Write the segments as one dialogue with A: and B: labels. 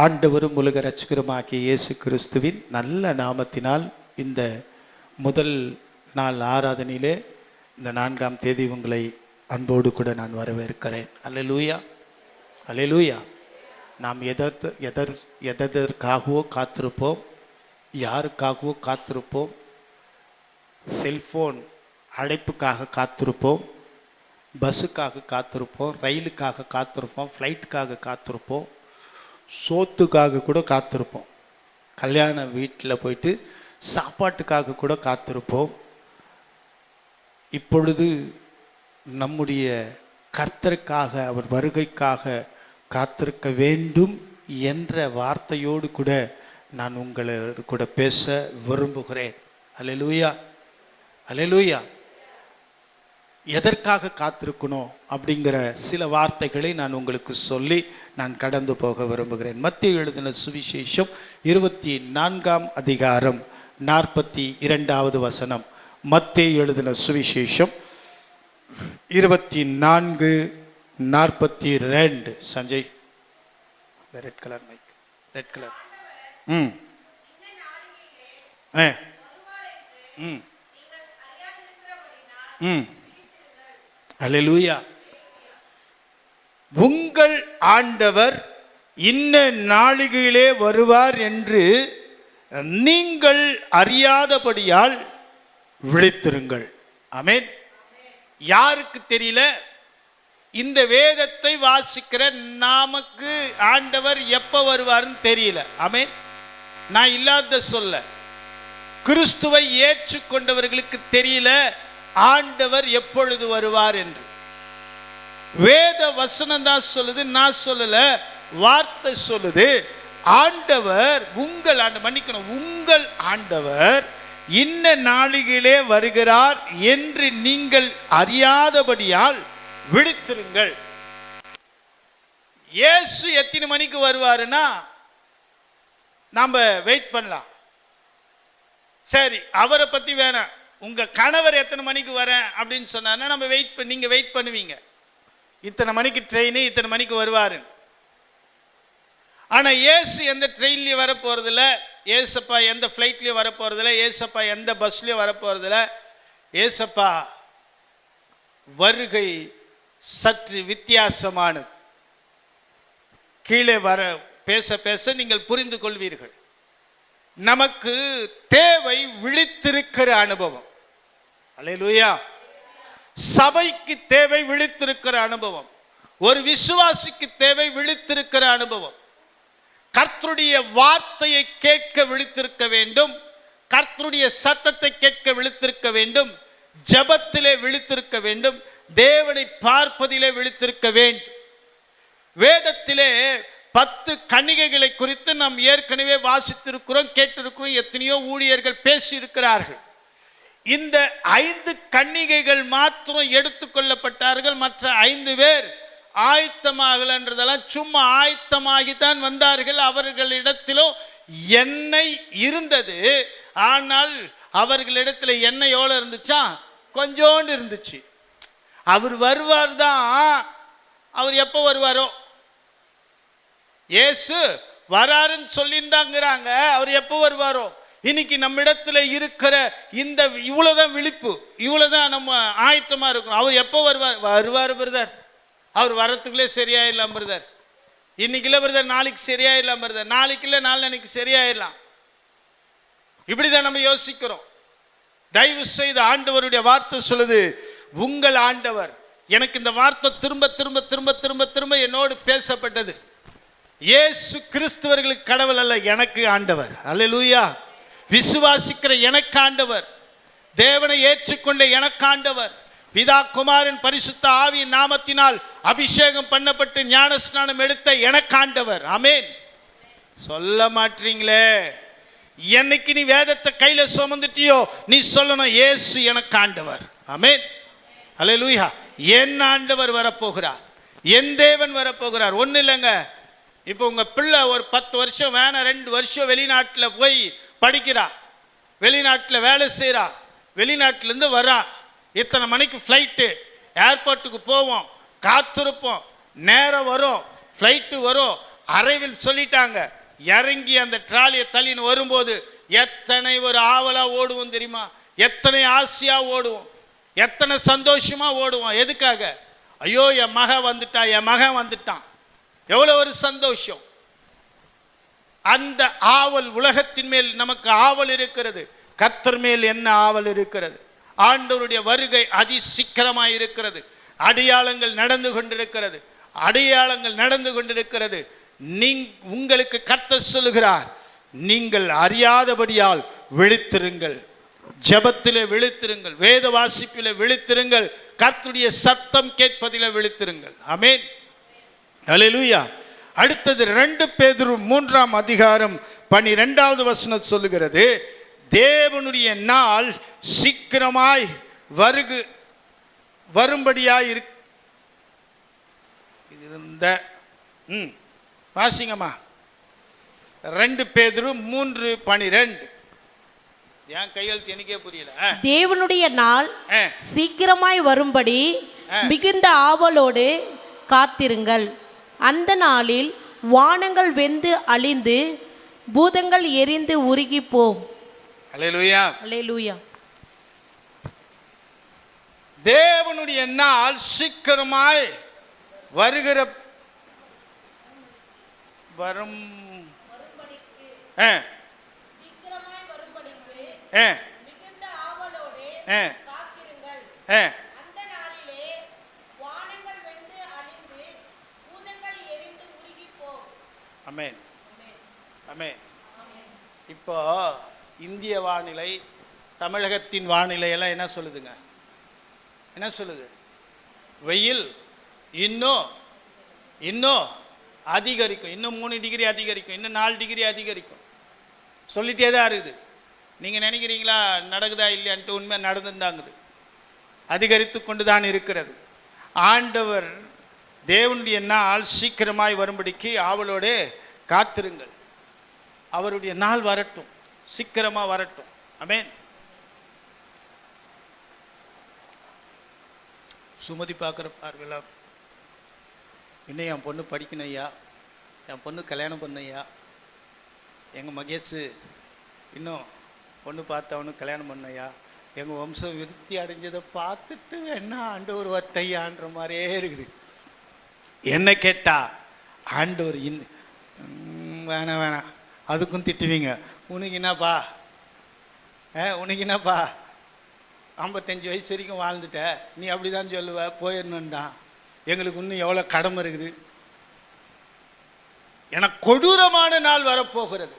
A: ஆண்டவரும் உலக இரட்சகருமாகிய இயேசு கிறிஸ்துவின் நல்ல நாமத்தினால் இந்த முதல் நாள் ஆராதனையிலே இந்த 4ஆம் தேதி உங்களை அன்போடு கூட நான் வரவேற்கிறேன். அல்லேலூயா, அல்லேலூயா. நாம் எதற்காகவோ காத்திருப்போம், யாருக்காகவோ காத்திருப்போம். செல்போன் அழைப்புக்காக காத்திருப்போம், பஸ்ஸுக்காக காத்திருப்போம், ரயிலுக்காக காத்திருப்போம், ஃப்ளைட்டுக்காக காத்திருப்போம், சோத்துக்காக கூட காத்திருப்போம், கல்யாண வீட்டில் போயிட்டு சாப்பாட்டுக்காக கூட காத்திருப்போம். இப்பொழுது நம்முடைய கர்த்தருக்காக, அவர் வருகைக்காக காத்திருக்க வேண்டும் என்ற வார்த்தையோடு கூட நான் உங்களோடு கூட பேச விரும்புகிறேன். அல்லேலூயா, அல்லேலூயா. எதற்காக காத்திருக்கணும் அப்படிங்கிற சில வார்த்தைகளை நான் உங்களுக்கு சொல்லி நான் கடந்து போக விரும்புகிறேன். மத்தேயு எழுதின சுவிசேஷம் 24ஆம் அதிகாரம் 42வது வசனம். மத்தேயு எழுதின சுவிசேஷம் 24:42. Sanjay, red colour mic, red colour. அல்லேலூயா. உங்கள் ஆண்டவர் இன்ன நாளிகையிலே வருவார் என்று நீங்கள் அறியாதபடியால் விழித்திருங்கள். ஆமென். யாருக்கு தெரியல? இந்த வேதத்தை வாசிக்கிற நமக்கு ஆண்டவர் எப்ப வருவார்னு தெரியல. ஆமென். நான் இல்லாத சொல்ல, கிறிஸ்துவை ஏற்றுக்கொண்டவர்களுக்கு தெரியல ஆண்டவர் எப்பொழுது வருவார் என்று. வேத வசனம் தான் சொல்லுது, நான் சொல்லல, வார்த்தை சொல்லுது. ஆண்டவர் உங்கள் ஆண்டவர் இன்ன நாளிகளே வருகிறார் என்று நீங்கள் அறியாதபடியால் விழித்திருங்கள். இயேசு எத்தனை மணிக்கு வருவாருன்னா நாம வெயிட் பண்ணலாம். சரி, அவரை பத்தி வேணாம். உங்க கணவர் எத்தனை மணிக்கு வரேன் அப்படின்னு சொன்னாருன்னா நம்ம நீங்க வெயிட் பண்ணுவீங்க. இத்தனை மணிக்கு ட்ரெயின், இத்தனை மணிக்கு வருவாரு. ஆனா இயேசு எந்த ட்ரெயின்லயும் வர போறதில்ல, ஏசப்பா எந்த ஃப்ளைட்லயும் வர போறதில்ல, ஏசப்பா எந்த பஸ்லயும் வர போறதில்ல. ஏசப்பா வருகை சற்று வித்தியாசமானது. கீழே வர பேச பேச நீங்கள் புரிந்து கொள்வீர்கள். நமக்கு தேவை விழித்திருக்கிற அனுபவம். அல்லேலூயா. சபைக்கு தேவை விழித்திருக்கிற அனுபவம். ஒரு விசுவாசிக்கு தேவை விழித்திருக்கிற அனுபவம். கர்த்தருடைய வார்த்தையை கேட்க விழித்திருக்க வேண்டும், கர்த்தருடைய சத்தத்தை கேட்க விழித்திருக்க வேண்டும், ஜெபத்திலே விழித்திருக்க வேண்டும், தேவனை பார்ப்பதிலே விழித்திருக்க வேண்டும். வேதத்திலே 10 கன்னிகைகளை குறித்து நாம் ஏற்கனவே வாசித்திருக்கிறோம், கேட்டிருக்கிறோம். எத்தனையோ ஊழியர்கள் பேசி இருக்கிறார்கள். இந்த 5 கன்னிகைகள் மாத்திரம் எடுத்துக்கொள்ளப்பட்டார்கள். மற்ற 5 பேர் ஆயத்தமாகலன்றதெல்லாம் சும்மா ஆயத்தமாகித்தான் வந்தார்கள். அவர்களிடத்திலோ எண்ணெய் இருந்தது. ஆனால் அவர்களிடத்துல எண்ணெய் எவ்வளவு இருந்துச்சா? கொஞ்சோண்டு இருந்துச்சு. அவர் வருவார் தான். அவர் எப்போ வருவாரோ? இயேசு வராருன்னு சொல்லிட்டாங்கிறாங்க. அவர் எப்போ வருவாரோ? இன்னைக்கு நம்ம இடத்துல இருக்கிற இந்த இவ்வளவுதான் விழிப்பு, இவ்வளவுதான் நம்ம ஆயத்தமா இருக்கணும். அவர் எப்போ வருவார் பிரதர்? அவர் வரத்துக்குள்ளே சரியாயிடலாம் பிரதர். இன்னைக்கு இல்லை பிரதர், நாளைக்கு சரியாயிடலாம் பிரதர். நாளைக்கு இல்லை, நாளைக்கு சரியாயிடலாம். இப்படிதான் நம்ம யோசிக்கிறோம். தயவு செய்து ஆண்டவருடைய வார்த்தை சொல்லுது, உங்கள் ஆண்டவர். எனக்கு இந்த வார்த்தை திரும்ப திரும்ப திரும்ப திரும்ப திரும்ப என்னோடு பேசப்பட்டது. இயேசு கிறிஸ்துவர்களுக்கு கடவுள் அல்ல, எனக்கு ஆண்டவர். அல்லேலூயா. விசுவாசிக்கிற எனக்கு ஆண்டவர், தேவனை ஏற்றுக்கொண்ட எனக்கு ஆண்டவர், பிதா குமாரன் பரிசுத்த ஆவியின் நாமத்தினால் அபிஷேகம் பண்ணப்பட்டு ஞானஸ்நானம் எடுத்த எனக்கு ஆண்டவர். ஆமென். சொல்ல மாட்டீங்களே. என்னைக்கு நீ வேதத்தை கையில சுமந்துட்டியோ நீ சொல்லணும், இயேசு எனக்கு ஆண்டவர். ஆமென். அல்லேலூயா. என் ஆண்டவர் வரப்போகிறார், என் தேவன் வரப்போகிறார். ஒன்றும் இல்லைங்க, இப்போ உங்க பிள்ளை ஒரு 10 வருஷம் வேணாம் 2 வருஷம் வெளிநாட்டில் போய் படிக்கிறா, வெளிநாட்டில் வேலை செய்கிறா, வெளிநாட்டிலேருந்து வரா. இத்தனை மணிக்கு ஃப்ளைட்டு, ஏர்போர்ட்டுக்கு போவோம், காத்திருப்போம், நேரம் வரும், ஃப்ளைட்டு வரும், அறைவில் சொல்லிட்டாங்க. இறங்கி அந்த டிராலியை தள்ளின்னு வரும்போது எத்தனை ஒரு ஆவலா ஓடுவோம் தெரியுமா? எத்தனை ஆசையா ஓடுவோம், எத்தனை சந்தோஷமா ஓடுவோம். எதுக்காக? ஐயோ என் மகன் வந்துட்டா, என் மகன் வந்துட்டான். எவ்வளவு ஒரு சந்தோஷம். அந்த ஆவல், உலகத்தின் மேல் நமக்கு ஆவல் இருக்கிறது, கர்த்தர் மேல் என்ன ஆவல் இருக்கிறது? ஆண்டவருடைய வருகை அதி சீக்கிரமாய் இருக்கிறது. அடையாளங்கள் நடந்து கொண்டிருக்கிறது, அடையாளங்கள் நடந்து கொண்டிருக்கிறது. உங்களுக்கு கர்த்தர் சொல்லுகிறார், நீங்கள் அறியாதபடியால் விழித்திருங்கள், ஜெபத்திலே விழித்திருங்கள், வேத வாசிப்பிலே விழித்திருங்கள், கர்த்தருடைய சத்தம் கேட்பதிலே விழித்திருங்கள். ஆமென், அல்லேலூயா. அடுத்தது 2 பேதுரு 3ஆம் அதிகாரம் 12வது வசனம் சொல்லுகிறது, தேவனுடைய நாள் சீக்கிரமாய் வரும்படியாய் இருந்த வாசிங்கம்மா. 2 பேதுரு 3:12. என் கையெழுத்து எனக்கே புரியல.
B: தேவனுடைய நாள் சீக்கிரமாய் வரும்படி மிகுந்த ஆவலோடு காத்திருங்கள். அந்த நாளில் வானங்கள் வெந்து அழிந்து பூதங்கள் எரிந்து உருகி போம்.
A: அல்லேலூயா,
B: அல்லேலூயா.
A: தேவனுடைய நாள் சீக்கிரமாய் வருகிற வரும் ஆமென், ஆமென். இப்போ இந்திய வானிலை, தமிழகத்தின் வானிலை எல்லாம் என்ன சொல்லுதுங்க? என்ன சொல்லுது? வெயில் இன்னும் அதிகரிக்கும், இன்னும் 3 டிகிரி அதிகரிக்கும், இன்னும் 4 டிகிரி அதிகரிக்கும் சொல்லிட்டே தான் இருக்குது. நீங்கள் நினைக்கிறீங்களா நடக்குதா இல்லையான்ட்டு? உண்மை நடந்துதாங்குது, அதிகரித்து கொண்டு தான் இருக்கிறது. ஆண்டவர் தேவனுடைய நாள் சீக்கிரமாய் வரும்படிக்கு ஆவலோடு காத்திருங்கள். அவருடைய நாள் வரட்டும், சீக்கிரமாக வரட்டும். ஆமென். சுமதி பார்க்குற பார்வையில் இன்னும் என் பொண்ணு படிக்கணும் ஐயா, என் பொண்ணு கல்யாணம் பண்ணையா, எங்கள் மகேஷ் இன்னும் பொண்ணு பார்த்தவனு கல்யாணம் பண்ணையா, எங்கள் வம்சம் விருத்தி அடைஞ்சதை பார்த்துட்டு என்ன ஆண்டவர் வத்தையான்ற மாதிரியே இருக்குது. என்ன கேட்டா ஆண்டவர் வேணாம் அதுக்கும் திட்டுவீங்க. உனக்கு என்னப்பா, உனக்கு என்னப்பா, 55 வயசு வரைக்கும் வாழ்ந்துட்ட, நீ அப்படி தான் சொல்லுவ, போயிடணுன்டான். எங்களுக்கு இன்னும் எவ்வளோ கடமை இருக்குது. எனக்கு கொடூரமான நாள் வரப்போகிறது.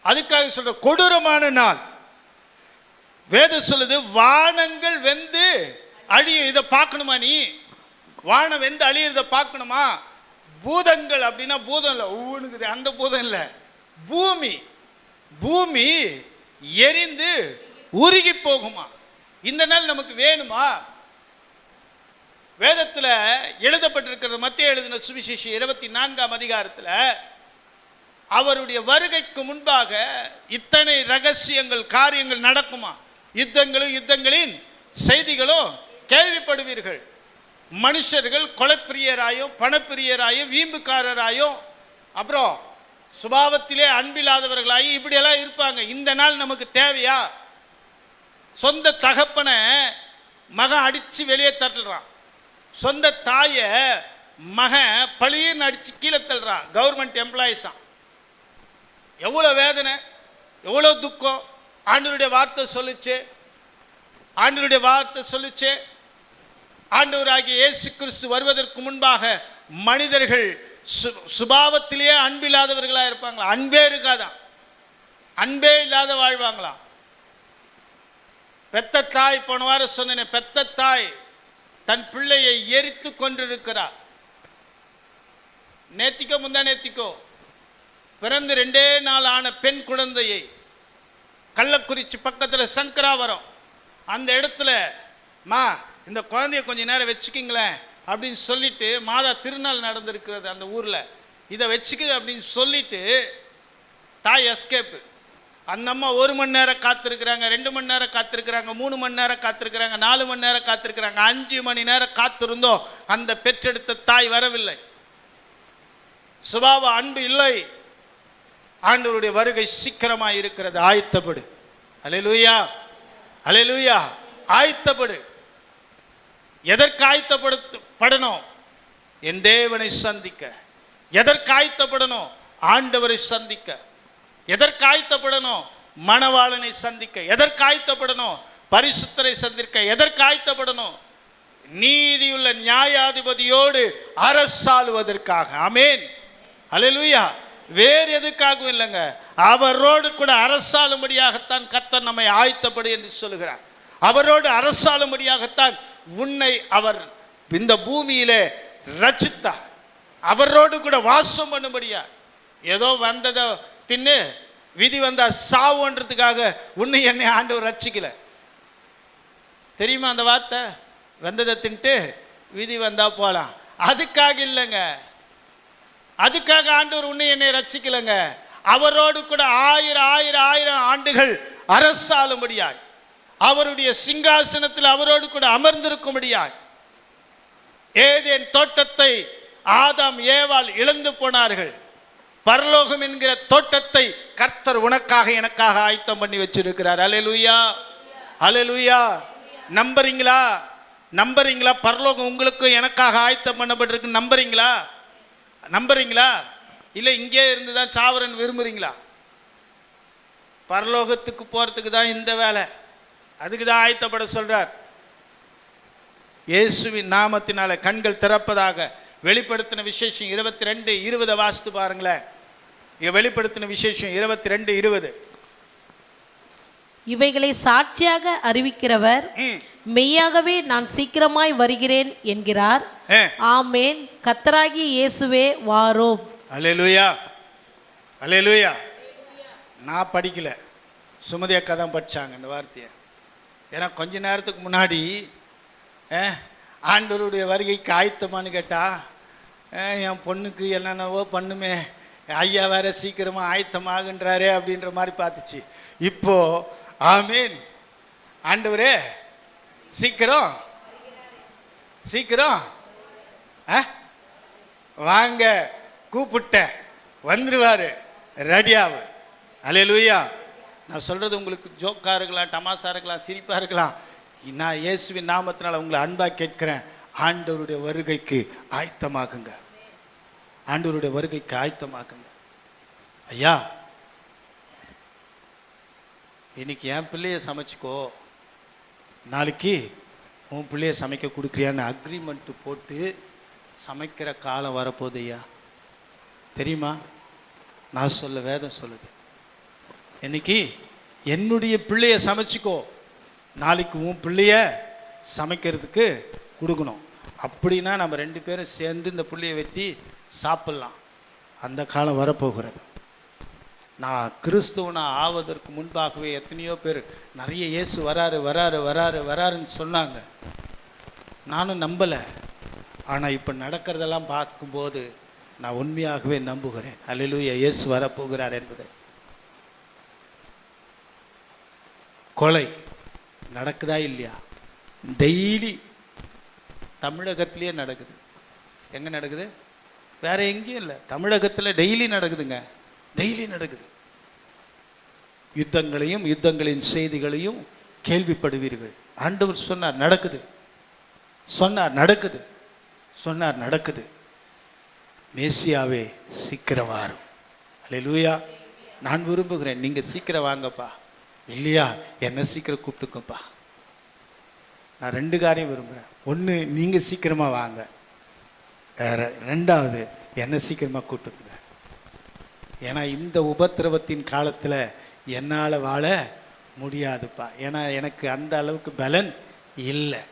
A: அதுக்காக சொல்ற கொடூரமான நாள். வேதம் சொல்லுது, வானங்கள் வெந்து அழிய. இதை பார்க்கணுமா நீ? வானம் வெந்து அழியறத பார்க்கணுமா? பூதங்கள் அப்படின்னா பூதம் இல்லை, ஒவ்வொன்றுக்குது, அந்த பூதம் இல்லை, பூமி எரிந்து உருகி போகுமா? இந்த நாள் நமக்கு வேணுமா? வேதத்தில் எழுதப்பட்டிருக்கிறது. மத்தேயு எழுதின சுவிசேஷம் 24ஆம் அதிகாரத்தில் அவருடைய வருகைக்கு முன்பாக இத்தனை ரகசியங்கள், காரியங்கள் நடக்குமா? யுத்தங்களின் செய்திகளும் கேள்விப்படுவீர்கள். மனுஷர்கள் கொலைப்பிரியராயும் பணப்பிரியராயும் வீம்புக்காரராயும் அப்புறம் சுபாவத்திலே அன்பில்லாதவர்களாயும் இப்படியெல்லாம் இருப்பாங்க. இந்த நாள் நமக்கு தேவையா? சொந்த தகப்பனை மகன் அடித்து வெளியே தள்ளுறான், சொந்த தாயை மகன் பழியன்னு அடித்து கீழே தள்ளுறான். கவர்மெண்ட் எம்ப்ளாயிஸான். எவ்வளோ வேதனை, எவ்வளோ துக்கம். ஆண்டவருடைய வார்த்தை சொல்லுச்சு, ஆண்டவராகிய இயேசு கிறிஸ்து வருவதற்கு முன்பாக மனிதர்கள் சுபாவத்திலேயே அன்பில்லாதவர்களாக இருப்பாங்களா? அன்பே இருக்காதான், அன்பே இல்லாத வாழ்வாங்களாம். பெத்த தாய், போன வாரம் சொன்னேன், பெத்த தாய் தன் பிள்ளையை எரித்து கொண்டிருக்கிறார். நேத்திக்கோ முந்தா நேத்திக்கோ பிறந்து 2 நாள் ஆன பெண் குழந்தையை கள்ளக்குறிச்சி பக்கத்தில் சங்கராவரம் அந்த இடத்துல, இந்த குழந்தைய கொஞ்ச நேரம் வச்சுக்கிங்களேன் அப்படின்னு சொல்லிட்டு, மாதா திருநாள் நடந்திருக்கிறது அந்த ஊரில், இதை வச்சுக்க அப்படின்னு சொல்லிட்டு தாய் எஸ்கேப்பு. அந்த அம்மா 1 மணி நேரம் காத்திருக்கிறாங்க, 2 மணி நேரம் காத்திருக்கிறாங்க, 3 மணி நேரம் காத்திருக்கிறாங்க, 4 மணி நேரம் காத்திருக்கிறாங்க, 5 மணி நேரம் காத்திருந்தோம். அந்த பெற்றெடுத்த தாய் வரவில்லை. சுபாவ அன்பு இல்லை. ஆண்டவருடைய வருகை சீக்கிரமாக இருக்கிறது. ஆயத்தப்படு. அல்லேலூயா, அல்லேலூயா. ஆயத்தப்படு. எதற்கு ஆயத்தப்படணும்? என் தேவனை சந்திக்க. எதற்கு ஆயத்தப்படணும்? ஆண்டவரை சந்திக்க. எதற்கு ஆயத்தப்படணும்? மணவாளனை சந்திக்க. எதற்கு ஆயத்தப்படணும்? பரிசுத்தரை சந்திக்க. எதற்கு ஆயத்தப்படணும்? நீதியுள்ள நியாயாதிபதியோடு அரசாளுவதற்காக. ஆமென், அல்லேலூயா. வேறு எதுக்காகவும் இல்லைங்க. அவரோடு கூட அரசாளும்படியாகத்தான் கர்த்தர் நம்மை ஆயத்தப்படு என்று சொல்லுகிறார். அவரோடு அரசாளும்படியாகத்தான் உன்னை அவர் இந்த பூமியிலே ரட்சித்தார். அவரோடு கூட வாசம் பண்ணும்படியா. ஏதோ வந்ததை தின்னு விதி வந்தா சாவுன்றதுக்காக உன்னை என்னை ஆண்டவர் ரட்சிக்கல. தெரியுமா அந்த வார்த்தை? வந்ததை தின்ட்டு விதி வந்தா போலாம், அதுக்காக இல்லைங்க. அதுக்காக ஆண்டவர் உன்னை என்னை ரட்சிக்கலைங்க. அவரோடு கூட ஆயிரம் ஆண்டுகள் அரசாளும்படியாய், அவருடைய சிங்காசனத்தில் அவரோடு கூட அமர்ந்திருக்கும்படியாய். ஏதேன் தோட்டத்தை ஆதாம் ஏவாள் இழந்து போனார்கள். பரலோகம் என்கிற தோட்டத்தை கர்த்தர் உனக்காக எனக்காக ஆயத்தம் பண்ணி வச்சிருக்கிறார். அல்லேலூயா, அல்லேலூயா. நம்புறீங்களா? நம்புறீங்களா? பரலோகம் உங்களுக்கு எனக்காக ஆயத்தம் பண்ணப்பட்டிருக்கு. நம்புறீங்களா? நம்புறீங்களா? இல்லை இங்கே இருந்து தான் சாவரன் விரும்புறீங்களா? பரலோகத்துக்கு போறதுக்கு தான் இந்த வேலை. அதுக்கு தான் ஆயத்தப்பட சொல்றார். இயேசுவின் நாமத்தினால கண்கள் திறப்பதாக. வெளிப்படுத்தின விசேஷம் 22:20 வாசித்து பாருங்களேன். வெளிப்படுத்தின விசேஷம் 22:20.
B: இவைகளை சாட்சியாக அறிவிக்கிறவர் மெய்யாகவே நான் சீக்கிரமாய் வருகிறேன் என்கிறார். ஆமென். கர்த்தராகிய இயேசுவே வாரோம்.
A: அல்லேலூயா, அல்லேலூயா. நான் படிக்கல, சுமதி அக்கா தான் படிச்சாங்க இந்த வார்த்தையை. ஏன்னா கொஞ்ச நேரத்துக்கு முன்னாடி ஆண்டவருடைய வருகைக்கு ஆயத்தமானு கேட்டா, என் பொண்ணுக்கு என்னென்னவோ பண்ணுமே, ஐயா வேற சீக்கிரமா ஆயத்தமாகன்றாரே அப்படின்ற மாதிரி பார்த்துச்சு. இப்போ ஆமீன், ஆண்டவரே சீக்கிரம் சீக்கிரம் வாங்க, கூப்பிட்ட வந்துருவாரு, ரெடியாவு. அல்லேலூயா. நான் சொல்றது உங்களுக்கு ஜோக்கா இருக்கலாம், டமாசா இருக்கலாம், சிரிப்பா இருக்கலாம். நான் இயேசுவின் நாமத்தினால உங்களை அன்பா கேட்கிறேன், ஆண்டவருடைய வருகைக்கு ஆயத்தமாகுங்க. ஆண்டவருடைய வருகைக்கு ஆயத்தமாகுங்க. ஐயா, இன்னைக்கு என் பிள்ளைய சமைச்சிக்கோ, நாளைக்கு உன் பிள்ளைய சமைக்க கொடுக்குறியான்னு அக்ரிமெண்ட் போட்டு சமைக்கிற காலம் வரப்போகுது ஐயா. தெரியுமா? நான் சொல்ல, வேதம் சொல்லுது. இன்னைக்கு என்னுடைய பிள்ளைய சமைச்சிக்கோ, நாளைக்கு உன் பிள்ளைய சமைக்கிறதுக்கு கொடுக்கணும். அப்படின்னா நம்ம 2 பேரும் சேர்ந்து இந்த பிள்ளைய வெட்டி சாப்பிட்லாம். அந்த காலம் வரப்போகிறது. நான் கிறிஸ்துவனா ஆவதற்கு முன்பாகவே எத்தனையோ பேர் நிறைய இயேசு வராரு வராரு வராரு வராருன்னு சொன்னாங்க. நானும் நம்பலை. ஆனால் இப்போ நடக்கிறதெல்லாம் பார்க்கும்போது நான் உண்மையாகவே நம்புகிறேன். அல்லேலூயா, இயேசு வரப்போகிறார் என்பதை. கொலை நடக்குதா இல்லையா? டெய்லி தமிழகத்திலேயே நடக்குது. எங்கே நடக்குது? வேற எங்கேயும் இல்லை, தமிழகத்தில் டெய்லி நடக்குதுங்க. டெய்லி நடக்குது. யுத்தங்களையும் யுத்தங்களின் செய்திகளையும் கேள்விப்படுவீர்கள். ஆண்டவர் சொன்னார் நடக்குது, சொன்னார் நடக்குது, சொன்னார் நடக்குது. மேசியாவே சீக்கிரம் வாரும். அல்லேலூயா. நான் விரும்புகிறேன் நீங்க சீக்கிரம் வாங்கப்பா. இல்லையா என்ன சீக்கிரம் கூப்பிட்டுக்கப்பா. நான் 2 காரியம் விரும்புகிறேன். ஒன்று, நீங்க சீக்கிரமா வாங்க. 2வது, என்ன சீக்கிரமா கூப்பிட்டுக்குங்க. ஏன்னா இந்த உபத்திரவத்தின் காலத்தில் என்னால் வாழ முடியாதுப்பா. ஏன்னா எனக்கு அந்த அளவுக்கு பலன் இல்லை,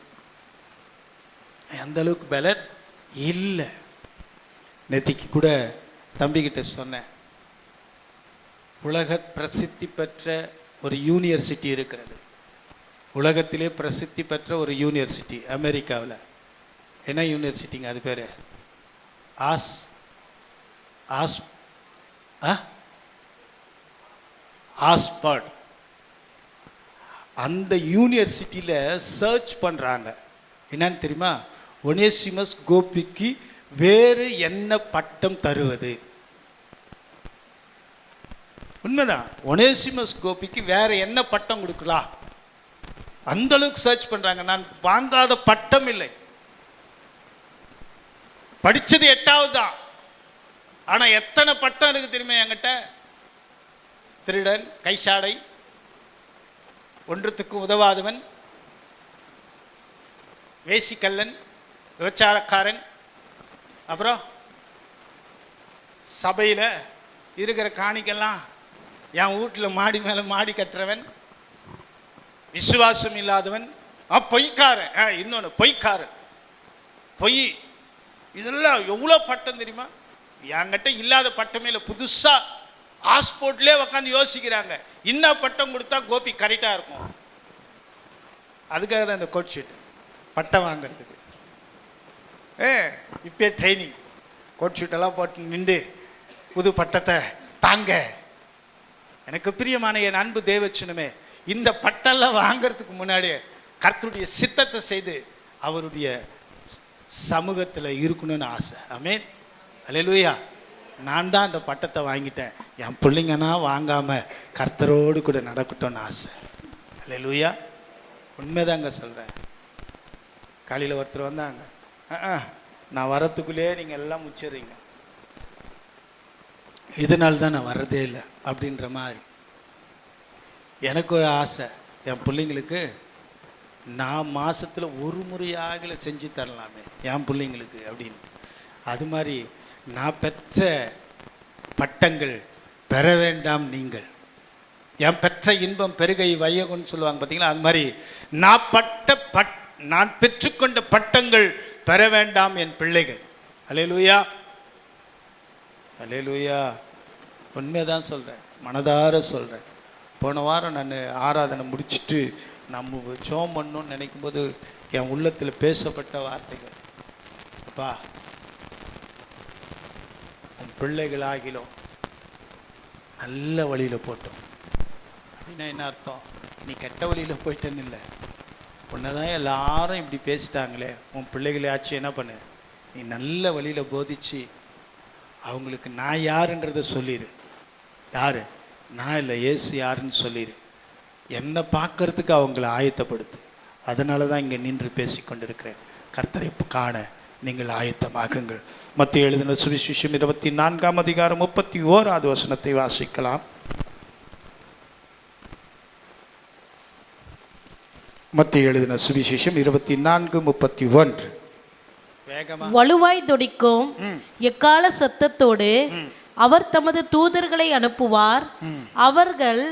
A: அந்த அளவுக்கு பலன் இல்லை. நேத்திக்கு கூட தம்பிக்கிட்ட சொன்னேன், உலக பிரசித்தி பெற்ற ஒரு யூனிவர்சிட்டி இருக்கிறது. உலகத்திலே பிரசித்தி பெற்ற ஒரு யூனிவர்சிட்டி அமெரிக்காவில். என்ன யூனிவர்சிட்டிங்க அது பேர்? ஆஸ்பர்ட். அந்த யூனிவர்சிட்டியில் சர்ச் பண்ணுறாங்க. என்னன்னு தெரியுமா? ஒனேசிமஸ் கோபிக்கு வேறு என்ன பட்டம் தருவது? உண்மைதான். ஒனேசிமஸ் கோபிக்கு வேற என்ன பட்டம் கொடுக்கலாம்? அந்த அளவுக்கு சர்ச் பண்றாங்க. நான் வாங்காத பட்டம் இல்லை. படிச்சது 8வது தான். ஆனா எத்தனை பட்டம் இருக்கு தெரியுமா என்கிட்ட? திருடன், கைசாடை, ஒன்றுத்துக்கு உதவாதவன், வேசிக்கல்லன், விபச்சாரக்காரன், அப்புறம் சபையில் இருக்கிற காணிக்கெல்லாம் என் வீட்டில் மாடி மேலே மாடி கட்டுறவன், விசுவாசம் இல்லாதவன், பொய்க்காரன், இன்னொன்று பொய்க்காரன், பொய். இதெல்லாம் எவ்வளோ பட்டம் தெரியுமா? என்கிட்ட இல்லாத பட்டமே இல்லை. புதுசாக ஹாஸ்போர்ட்லேயே உட்காந்து யோசிக்கிறாங்க, இன்னும் பட்டம் கொடுத்தா கோபி கரெக்டாக இருக்கும். அதுக்காக தான் இந்த கோட் ஷீட் பட்டம் வாங்கிறதுக்கு. இப்போ ட்ரைனிங் கோட் ஷீட்டெல்லாம் போட்டு நின்று புது பட்டத்தை தாங்க. எனக்கு பிரியமான என் அன்பு தேவச்சனமே, இந்த பட்டெல்லாம் வாங்கிறதுக்கு முன்னாடியே கர்த்தருடைய சித்தத்தை செய்து அவருடைய சமூகத்தில் இருக்கணும்னு ஆசை. ஆமென், அல்லேலூயா. நான் தான் அந்த பட்டத்தை வாங்கிட்டேன். என் பிள்ளைங்கன்னா வாங்காமல் கர்த்தரோடு கூட நடக்கட்டும்னு ஆசை. அல்லேலூயா. உண்மைதாங்க சொல்கிறேன். காலையில் ஒருத்தர் வந்தாங்க, நான் வரத்துக்குள்ளேயே நீங்கள் எல்லாம் முச்சிடுறீங்க, இதனால தான் நான் வர்றதே இல்லை அப்படின்ற மாதிரி. எனக்கு ஒரு ஆசை, என் பிள்ளைங்களுக்கு நான் மாதத்தில் ஒரு முறையாக செஞ்சு தரலாமே என் பிள்ளைங்களுக்கு அப்படின்னு. அது மாதிரி நான் பெற்ற பட்டங்கள் பெற வேண்டாம் நீங்கள், என் பெற்ற இன்பம் பெருகை வையகுன்னு சொல்லுவாங்க பார்த்தீங்களா? அது மாதிரி நான் பெற்றுக்கொண்ட பட்டங்கள் பெற வேண்டாம் என் பிள்ளைகள். அல்லேலூயா, அல்லேலூயா. உண்மைதான் சொல்கிறேன், மனதார சொல்கிறேன். போன வாரம் நான் ஆராதனை முடிச்சுட்டு நம்ம ஜெபம் பண்ணணும்னு நினைக்கும் போது என் உள்ளத்தில் பேசப்பட்ட வார்த்தைகள், அப்பா உன் பிள்ளைகளாகிலும் நல்ல வழியில் போட்டோம் அப்படின்னா என்ன அர்த்தம்? நீ கெட்ட வழியில் போயிட்டேன்னு இல்லை, உன்னை தான் எல்லாரும் இப்படி பேசிட்டாங்களே, உன் பிள்ளைகளையாச்சும் என்ன பண்ணு, நீ நல்ல வழியில் போதிச்சு அவங்களுக்கு நான் யாருன்றதை சொல்லிடு. யார்? நான் இல்லை, இயேசு யாருன்னு சொல்லிடு. என்னை பார்க்கறதுக்கு அவங்கள ஆயத்தப்படுத்து. அதனால தான் இங்கே நின்று பேசி கொண்டிருக்கிறேன். கர்த்தரை காண நீங்கள் ஆயத்தமாகுங்கள். மத்தேயு எழுதின சுவிசேஷம் 24ஆம் அதிகாரம் 31வது வசனத்தை வாசிக்கலாம். மத்தேயு எழுதின சுவிசேஷம் 24:31.
B: வலுவாய் துடிக்கும் எக்கால சத்தத்தோடு அவர் தமது தூதர்களை அனுப்புவார். அவர்கள்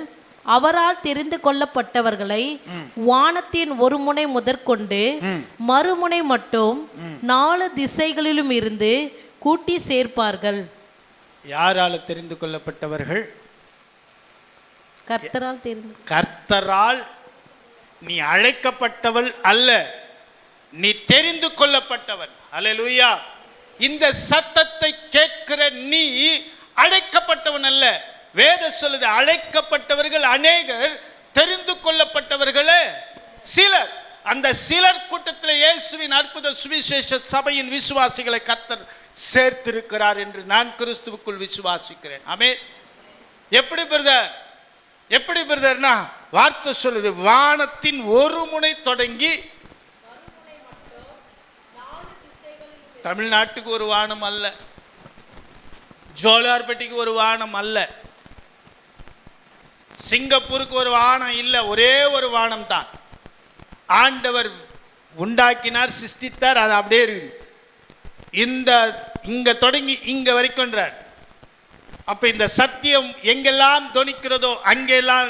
B: அவரால் தெரிந்து கொள்ளப்பட்டவர்களை வானத்தின் ஒரு முனை முதற்கொண்டு மறுமுனை மட்டும் 4 திசைகளிலும் இருந்து கூட்டி சேர்ப்பார்கள்.
A: யாரால் தெரிந்து கொள்ளப்பட்டவர்கள்?
B: கர்த்தரால் தெரிந்து.
A: கர்த்தரால். நீ அழைக்கப்பட்டவள் அல்ல, நீ தெரிந்து கொள்ளப்பட்டவன். அல்லேலூயா. இந்த சத்தத்தை கேட்கிற நீ அழைக்கப்பட்டவன் அல்ல. வேதம் சொல்லுது, அழைக்கப்பட்டவர்கள் அநேகர், தெரிந்து கொள்ளப்பட்டவர்களே சிலர். அந்த சிலர் கூட்டத்தில் இயேசுவின் அற்புத சுவிசேஷ சபையின் விசுவாசிகளை கர்த்தர் சேர்த்திருக்கிறார் என்று நான் கிறிஸ்துவுக்குள் விசுவாசிக்கிறேன். ஆமென். எப்படி பிரதர்? எப்படி பிரதர்னா, வார்த்தை சொல்லுது, வானத்தின் ஒரு முனை தொடங்கி, தமிழ்நாட்டுக்கு ஒரு வானம் அல்ல, ஜோலார்பட்டிக்கு ஒரு வானம் அல்ல, சிங்கப்பூருக்கு ஒரு வானம் இல்லை, ஒரே ஒரு வானம் தான். ஆண்டவர் உண்டாக்கினார், சிருஷ்டித்தார், அது அப்படியே இருக்கு. இங்க தொடங்கி இங்க வரைக்கும்ன்றார். அப்ப இந்த சத்தியம் எங்கெல்லாம் தொனிக்கிறதோ அங்கெல்லாம்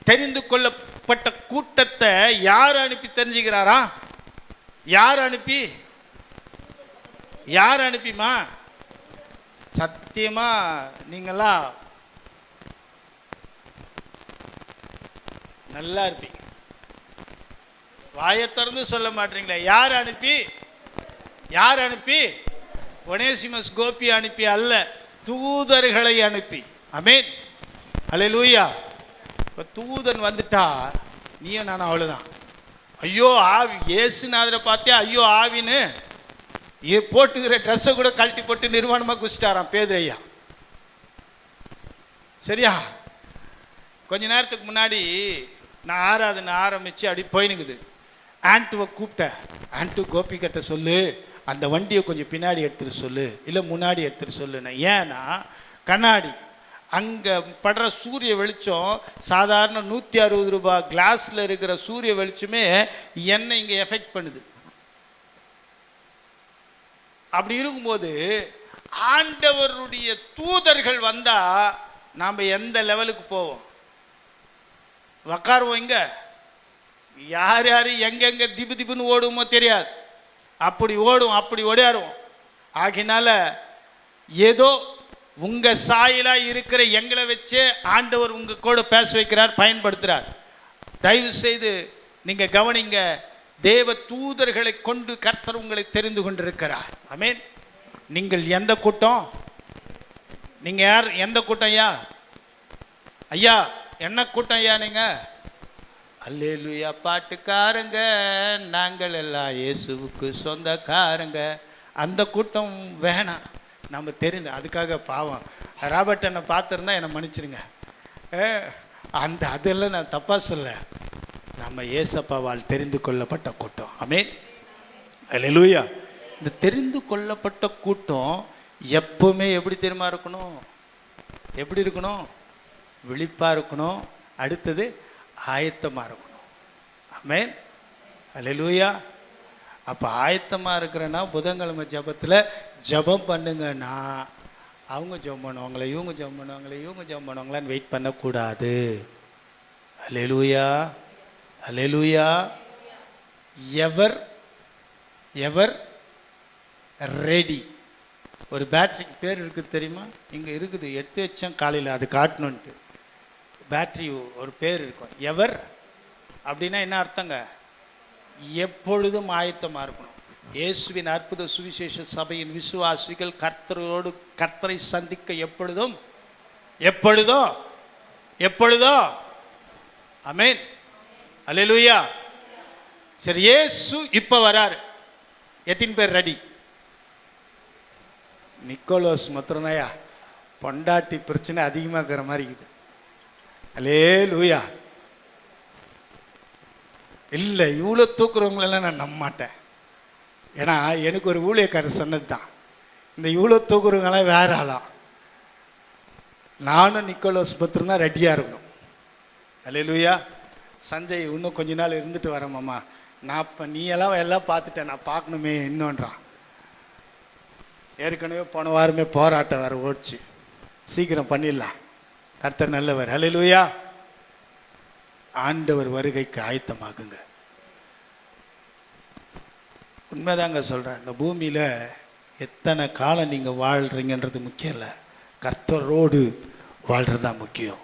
A: தெரிந்து கொள்ளப்பட்ட கூட்டத்தை யார் அனுப்பி தெரிஞ்சுக்கிறாரா? யார் அனுப்பி? யார் அனுப்பிமா? சத்தியமா நீங்களா நல்லா இருப்பீங்க. வாயை திறந்து சொல்ல மாட்டீங்களே. யார் அனுப்பி? யார் அனுப்பி? ஒனேசிமஸ் கோபி அனுப்பி அல்ல, தூதர்களை அனுப்பி. ஆமென், அல்லேலூயா. இப்போ தூதன் வந்துட்டா நீயும் நானும் அவ்வளோதான். ஐயோ ஆவி, இயேசுநாதரை பார்த்தே ஐயோ ஆவின்னு போட்டுக்கிற ட்ரெஸ்ஸை கூட கழட்டி போட்டு நிர்வாணமாக குடிச்சிட்டாராம் பேதுரையா. சரியா? கொஞ்ச நேரத்துக்கு முன்னாடி நான் ஆராதனை ஆரம்பித்து அப்படி போயினுக்குது. ஆண்ட்டுவை கூப்பிட்டேன். ஆண்ட்டு கோபிக்கிட்ட சொல்லு அந்த வண்டியை கொஞ்சம் பின்னாடி எடுத்துகிட்டு சொல்லு, இல்லை முன்னாடி எடுத்துகிட்டு சொல்லுன்னு. ஏன்னா கண்ணாடி அங்கே படுற சூரிய வெளிச்சம் சாதாரண 160 ரூபாய் கிளாஸில் இருக்கிற சூரிய வெளிச்சமே என்னை இங்கே எஃபெக்ட் பண்ணுது. அப்படி இருக்கும்போது ஆண்டவருடைய தூதர்கள் வந்தா நாம் எந்த லெவலுக்கு போவோம்? உக்காருவோம். இங்க யார் யார் எங்கெங்க திபு திபுன்னு ஓடுமோ தெரியாது. அப்படி ஓடும், அப்படி ஓடியாருவோம். ஆகினால ஏதோ உங்க சாயலா இருக்கிற எங்களை வச்சே ஆண்டவர் உங்க கூட பேச வைக்கிறார், பயன்படுத்துறார். தயவு செய்து நீங்க கவனிங்க. தேவ தூதர்களை கொண்டு கர்த்தர் உங்களை தெரிந்து கொண்டிருக்கிறார். ஆமென். நீங்கள் எந்த கூட்டம்? நீங்க யார்? எந்த கூட்டம் ஐயா? ஐயா என்ன கூட்டம் ஐயா? நீங்க அல்லேலூயா பாட்டுக்காரங்க, நாங்கள் எல்லாம் இயேசுவுக்கு சொந்தக்காரங்க. அந்த கூட்டம் வேணாம். நம்ம தெரிந்து அதுக்காக பாவம் ராபர்ட் என்னை பார்த்துருந்தா என்னை மன்னிச்சிருங்க. அதெல்லாம் நான் தப்பாக சொல்ல. நம்ம ஏசப்பாவால் தெரிந்து கொள்ளப்பட்ட கூட்டம். ஆமென். அல்லேலூயா. இந்த தெரிந்து கொள்ளப்பட்ட கூட்டம் எப்பவுமே எப்படி தெரியுமா இருக்கணும்? எப்படி இருக்கணும்? விழிப்பாக இருக்கணும். அடுத்தது ஆயத்தமாக இருக்கணும். ஆமென். அல்லேலூயா. அப்போ ஆயத்தமாக இருக்கிறேன்னா புதன்கிழமை ஜபத்தில் ஜபம் பண்ணுங்கன்னா அவங்க ஜபம் பண்ணுவாங்களே, இவங்க ஜபம் பண்ணுவாங்களே, இவங்க ஜபம் பண்ணுவாங்களான்னு வெயிட் பண்ணக்கூடாது. அல்லேலூயா. அல்லேலூயா. எவர் எவர் ரெடி. ஒரு பேட்டரிக்கு பேர் இருக்குது தெரியுமா? இங்கே இருக்குது, எடுத்து வச்சேன் காலையில், அது காட்டணுன்ட்டு. பேட்டரி ஒரு பேர் இருக்கும். எவர் அப்படின்னா என்ன அர்த்தங்க? எப்பொழுதும் ஆயத்தமாக இருக்கணும். இயேசுவின் அற்புத சுவிசேஷ சபையின் விசுவாசிகள் கர்த்தரோடு கர்த்தரை சந்திக்க எப்பொழுதும் எப்பொழுதோ எப்பொழுதோ. ஆமென். அல்லேலூயா. சரி, இயேசு இப்போ வராரு. எத்தனை பேர் ரெடி? நிக்கோலோஸ் மாத்திரம்தாயா பொண்டாட்டி பிரச்சனை அதிகமாக இருக்கிற மாதிரி இருக்குது. அல்லேலூயா. இல்லை, இவ்வளோ தூக்குறவங்களெல்லாம் நான் நம்ப மாட்டேன். ஏன்னா எனக்கு ஒரு ஊழியக்காரர் சொன்னது தான், இந்த இவ்வளோ தூக்குறவங்களாம் வேற ஆளாம். நானும் நிக்கோலோஸ் பத்திரம் தான் ரெடியாக இருக்கணும். அல்லேலூயா. சஞ்சய் இன்னும் கொஞ்ச நாள் இருந்துட்டு வரேன் மாமா, நான் இப்போ நீ எல்லாம் பார்த்துட்டேன், நான் பார்க்கணுமே இன்னொன்றான். ஏற்கனவே போன வாரமே போராட்டம் வேறு ஓடிச்சு. சீக்கிரம் பண்ணிடலாம். கர்த்தர் நல்லவர். அல்லேலூயா. ஆண்டவர் வருகைக்கு ஆயத்தமாகுங்க. உண்மைதாங்க சொல்கிறேன். இந்த பூமியில் எத்தனை காலம் நீங்கள் வாழ்கிறீங்கன்றது முக்கியம் இல்லை, கர்த்தரோடு வாழ்கிறது தான் முக்கியம்.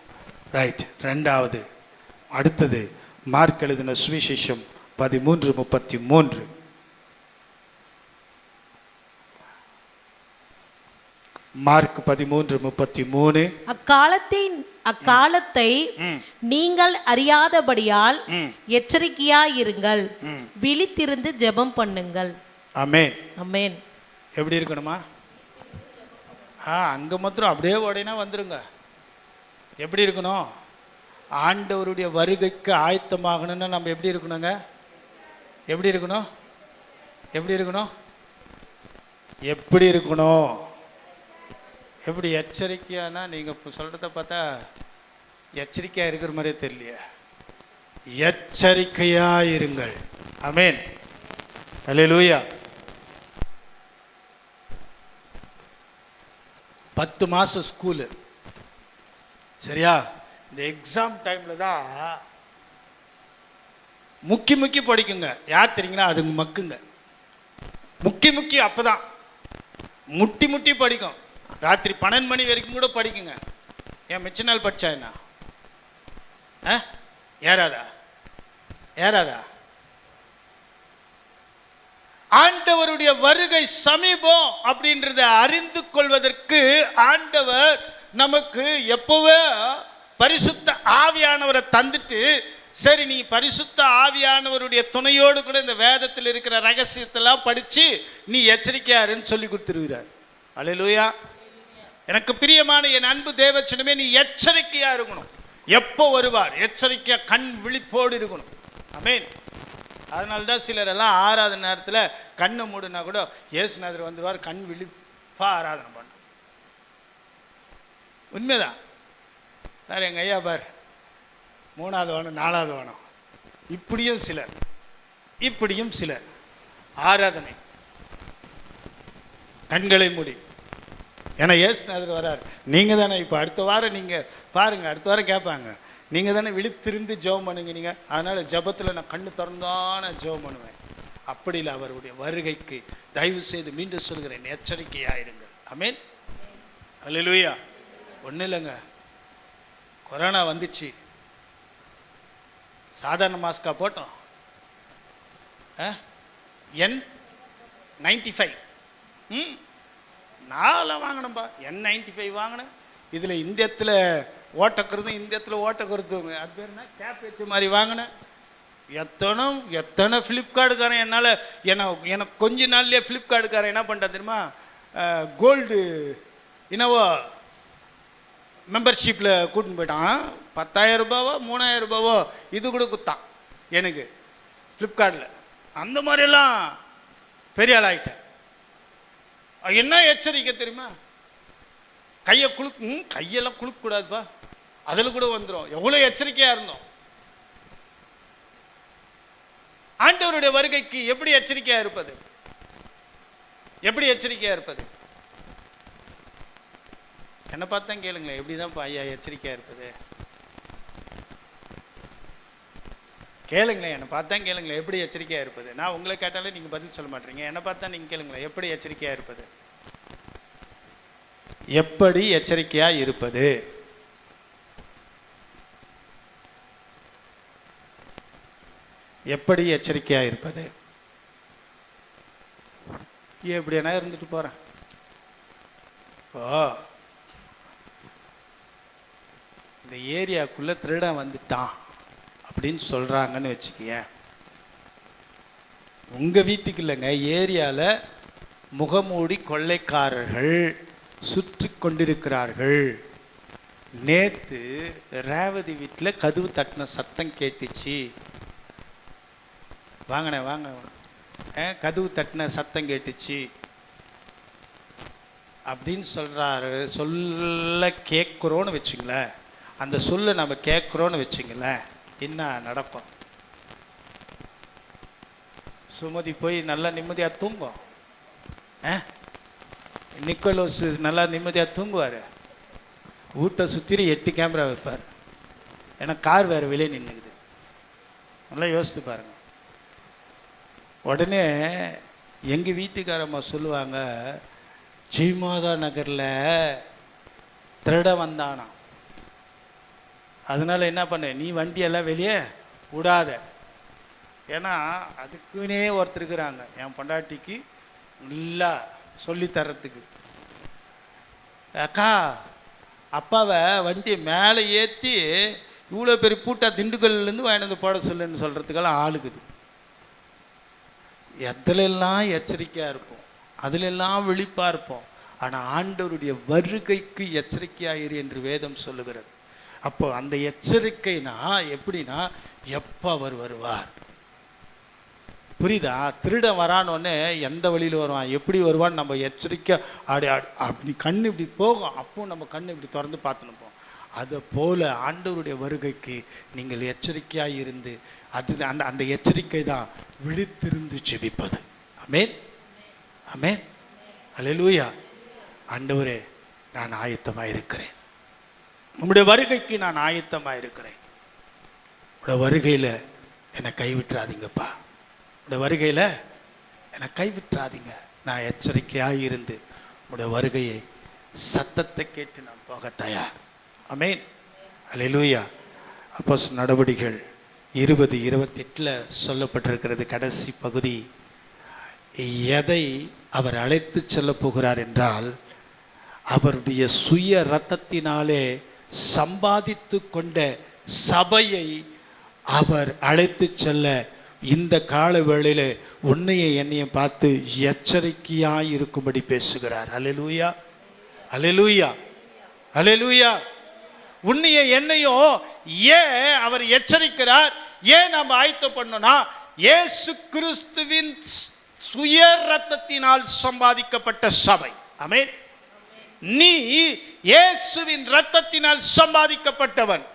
A: ரைட். ரெண்டாவது, அடுத்தது மார்க் எழுதின சுவிசேஷம் 13:33. மார்க் 13:33.
B: அக்காலத்தை நீங்கள் அறியாதபடியால் எச்சரிக்கையாயிருங்கள், விழித்திருந்து ஜெபம் பண்ணுங்கள்.
A: ஆமென்.
B: ஆமென்.
A: எப்படி இருக்கணுமா? அங்கே மாத்திரம் அப்படியே உடனே வந்துருங்க. எப்படி இருக்கணும்? ஆண்டவருடைய வருகைக்கு ஆயத்தமாகணும்னா நம்ம எப்படி இருக்கணுங்க? எப்படி இருக்கணும்? எப்படி இருக்கணும்? எப்படி இருக்கணும்? எப்படி எச்சரிக்கையானா? நீங்கள் இப்போ சொல்கிறத பார்த்தா எச்சரிக்கையாக இருக்கிற மாதிரியே தெரியலையே. எச்சரிக்கையாக இருங்கள். ஆமென். அல்லேலூயா. 10 மாதம் ஸ்கூலு, சரியா? இந்த எக்ஸாம் டைமில் தான் முக்கி படிக்குங்க. யார் தெரியுங்களா? அது மக்குங்க. முக்கி அப்போ தான் முட்டி படிக்கும். ராத்திரி 12 மணி வரைக்கும் கூட படிக்குங்க. ஏன் மிச்ச நாள் படிச்சா என்ன? ஏறாதா? ஆண்டவருடைய வருகை சமீபம் அப்படின்றத அறிந்து கொள்வதற்கு ஆண்டவர் நமக்கு எப்பவே பரிசுத்த ஆவியானவரை தந்துட்டு சரி, நீ பரிசுத்த ஆவியானவருடைய துணையோடு கூட இந்த வேதத்தில் இருக்கிற ரகசியத்தெல்லாம் படிச்சு நீ எச்சரிக்கையாருன்னு சொல்லி கொடுத்துருக்கிறார். அல்லேலூயா. எனக்கு பிரியமான என் அன்பு தேவச்சனமே, நீ எச்சரிக்கையா இருக்கணும். எப்போ வருவார்? எச்சரிக்கையா கண் விழிப்போடு இருக்கணும். ஆமென். அதனால்தான் சிலர் எல்லாம் ஆராதனை நேரத்தில் கண்ணை மூடுனா கூட இயேசுநாதர் வந்துடுவார், கண் விழிப்பா ஆராதனை பண்ண. உண்மைதான். சார் எங்கள் ஐயா பார், 3வது வானம் 4வது வானம், இப்படியும் சிலர் ஆராதனை கண்களை மூடி. ஏன்னா இயேசுநாதர் வரார். நீங்கள் தானே இப்போ அடுத்த வாரம் நீங்கள் பாருங்கள், அடுத்த வாரம் கேட்பாங்க, நீங்கள் தானே விழித்திருந்து ஜெபம் பண்ணுங்க நீங்கள். அதனால் ஜெபத்தில் நான் கண்ணு திறந்தான ஜெபம் பண்ணுவேன். அப்படி இல்லை, அவருடைய வருகைக்கு தயவு செய்து மீண்டும் சொல்கிறேன், எச்சரிக்கையாயிருங்கள். ஆமென். அல்லேலூயா. ஒன்றும் இல்லைங்க, கொரோனா வந்துச்சு, சாதாரண மாஸ்கா போட்டோம். N95 நான்லாம் வாங்கினேன்பா, N95 வாங்கினேன். இதில் இந்த இடத்துல ஓட்டக்கருதும் இந்த இடத்துல ஓட்டக்கருதும், அது பேர்னா கேப் வச்ச மாதிரி வாங்கினேன். எத்தனை ஃப்ளிப்கார்ட்டுக்காரன் எனக்கு கொஞ்ச நாள்லேயே ஃப்ளிப்கார்ட்டுக்காரன் என்ன பண்ணிட்டான் தெரியுமா? கோல்டு என்னவோ மெம்பர்ஷிப்பில் கூட்டின்னு போயிட்டான். 10,000 ரூபாவோ 3,000 ரூபாவோ இது கூட கொடுத்தான் எனக்கு ஃப்ளிப்கார்ட்டில். அந்த மாதிரியெல்லாம் பெரிய ஆள் ஆகிட்டேன். என்ன எச்சரிக்கை தெரியுமா? கையெல்லாம் குளுக்கக்கூடாதுப்பா, அதில் கூட வந்துடும். எவ்வளோ எச்சரிக்கையாக இருந்தோம். ஆண்டவருடைய வருகைக்கு எப்படி எச்சரிக்கையாக இருப்பது? எப்படி எச்சரிக்கையாக இருப்பது? என்னை பார்த்தா கேளுங்களேன், எப்படிதான் ஐயா எச்சரிக்கையாக இருப்பது? கேளுங்களேன், என்னை பார்த்தா கேளுங்களேன், எப்படி எச்சரிக்கையாக இருப்பது? நான் உங்களை கேட்டாலே நீங்கள் பதில் சொல்ல மாட்டீங்க. என்னை பார்த்தா நீங்கள் கேளுங்களேன், எப்படி எச்சரிக்கையாக இருப்பது? எப்படி எச்சரிக்கையாக இருப்பது? எப்படி எச்சரிக்கையாக இருப்பது? எப்படி என்ன இருந்துட்டு போகிறேன். இந்த ஏரியாக்குள்ளே திருடன் வந்துட்டான் அப்படின்னு சொல்கிறாங்கன்னு வச்சுக்கிய. உங்கள் வீட்டுக்கு இல்லைங்க, ஏரியாவில் முகமூடி கொள்ளைக்காரர்கள் சுற்றி கொண்டிருக்கிறார்கள். நேற்று ரேவதி வீட்டில் கதவு தட்டின சத்தம் கேட்டுச்சு. வாங்க கதவு தட்டின சத்தம் கேட்டுச்சு அப்படின்னு சொல்கிறாரு. சொல்ல கேட்குறோன்னு வச்சுங்களேன், அந்த சொல்ல நம்ம கேட்குறோன்னு வச்சுங்களேன், என்ன நடக்கும்? சுமதி போய் நல்லா நிம்மதியாக தூங்கும். நிக்கோலோஸ் நல்லா நிம்மதியாக தூங்குவார். வீட்டை சுற்றி 8 கேமரா வைப்பார். ஏன்னா கார் வேறு வெளியே நின்றுக்குது. நல்லா யோசித்து பாருங்க. உடனே எங்கள் வீட்டுக்காரம்மா சொல்லுவாங்க, ஜெயமாதா நகரில் திருட வந்தானா, அதனால் என்ன பண்ண, நீ வண்டியெல்லாம் வெளியே விடாத. ஏன்னா அதுக்குன்னே ஒருத்தர் இருக்கிறாங்க என் பொண்டாட்டிக்கு நல்லா சொல்லித்தரத்துக்கு. அக்கா, அப்பாவை வண்டியை மேலே ஏற்றி இவ்வளோ பெரிய பூட்டா திண்டுக்கல்லேருந்து வாங்கிட்டு வந்து போட சொல்லுன்னு சொல்கிறதுக்கெல்லாம் ஆளுக்குது. எதுலெல்லாம் எச்சரிக்கையாக இருப்போம், அதிலெல்லாம் விழிப்பாக இருப்போம். ஆனால் ஆண்டவருடைய வருகைக்கு எச்சரிக்கையாயிரு என்று வேதம் சொல்லுகிறது. அப்போ அந்த எச்சரிக்கைனா எப்படின்னா, எப்போ அவர் வருவார்? புரியுதா? திருட வரானோடனே எந்த வழியில் வருவான், எப்படி வருவான்னு நம்ம எச்சரிக்கை அப்படி கண்ணு இப்படி போகும், அப்போ நம்ம கண்ணு இப்படி திறந்து பார்த்துனுப்போம். அதை போல ஆண்டவருடைய வருகைக்கு நீங்கள் எச்சரிக்கையாக இருந்து, அந்த எச்சரிக்கை தான் விழித்திருந்து ஜெபிப்பது. ஆமென், ஆமென், அல்லேலூயா. ஆண்டவரே, நான் ஆயத்தமாக இருக்கிறேன், உம்முடைய வருகைக்கு நான் ஆயத்தமாக இருக்கிறேன். உடைய வருகையில் என்னை கைவிட்டுறாதீங்கப்பா, உடைய வருகையில் என்னை கைவிட்டுறாதீங்க. நான் எச்சரிக்கையாக இருந்து உடைய வருகையை சத்தத்தை கேட்டு நான் போக தயார். ஆமென், அல்லேலூயா. அப்போஸ்தலர் நடவடிக்கைகள் 20:28 சொல்லப்பட்டிருக்கிறது கடைசி பகுதி. எதை அவர் அழைத்து செல்ல போகிறார் என்றால், அவருடைய சுய இரத்தத்தினாலே சம்பாதித்து கொண்ட சபையை அவர் அழைத்து செல்ல இந்த கால வேளையில உன்னைய என்னையும் பார்த்து எச்சரிக்கையாய் இருக்கும்படி பேசுகிறார். அல்லேலூயா, அல்லேலூயா, அல்லேலூயா. உன்னைய என்னையும் ஏன் அவர் எச்சரிக்கிறார்? ஏன் நாம் ஆயத்தம் பண்ணோம்னா, இயேசு கிறிஸ்துவின் சுய ரத்தத்தினால் சம்பாதிக்கப்பட்ட சபை. ஆமென். நீ இயேசுவின் ரத்தத்தினால் சம்பாதிக்கப்பட்டவன்.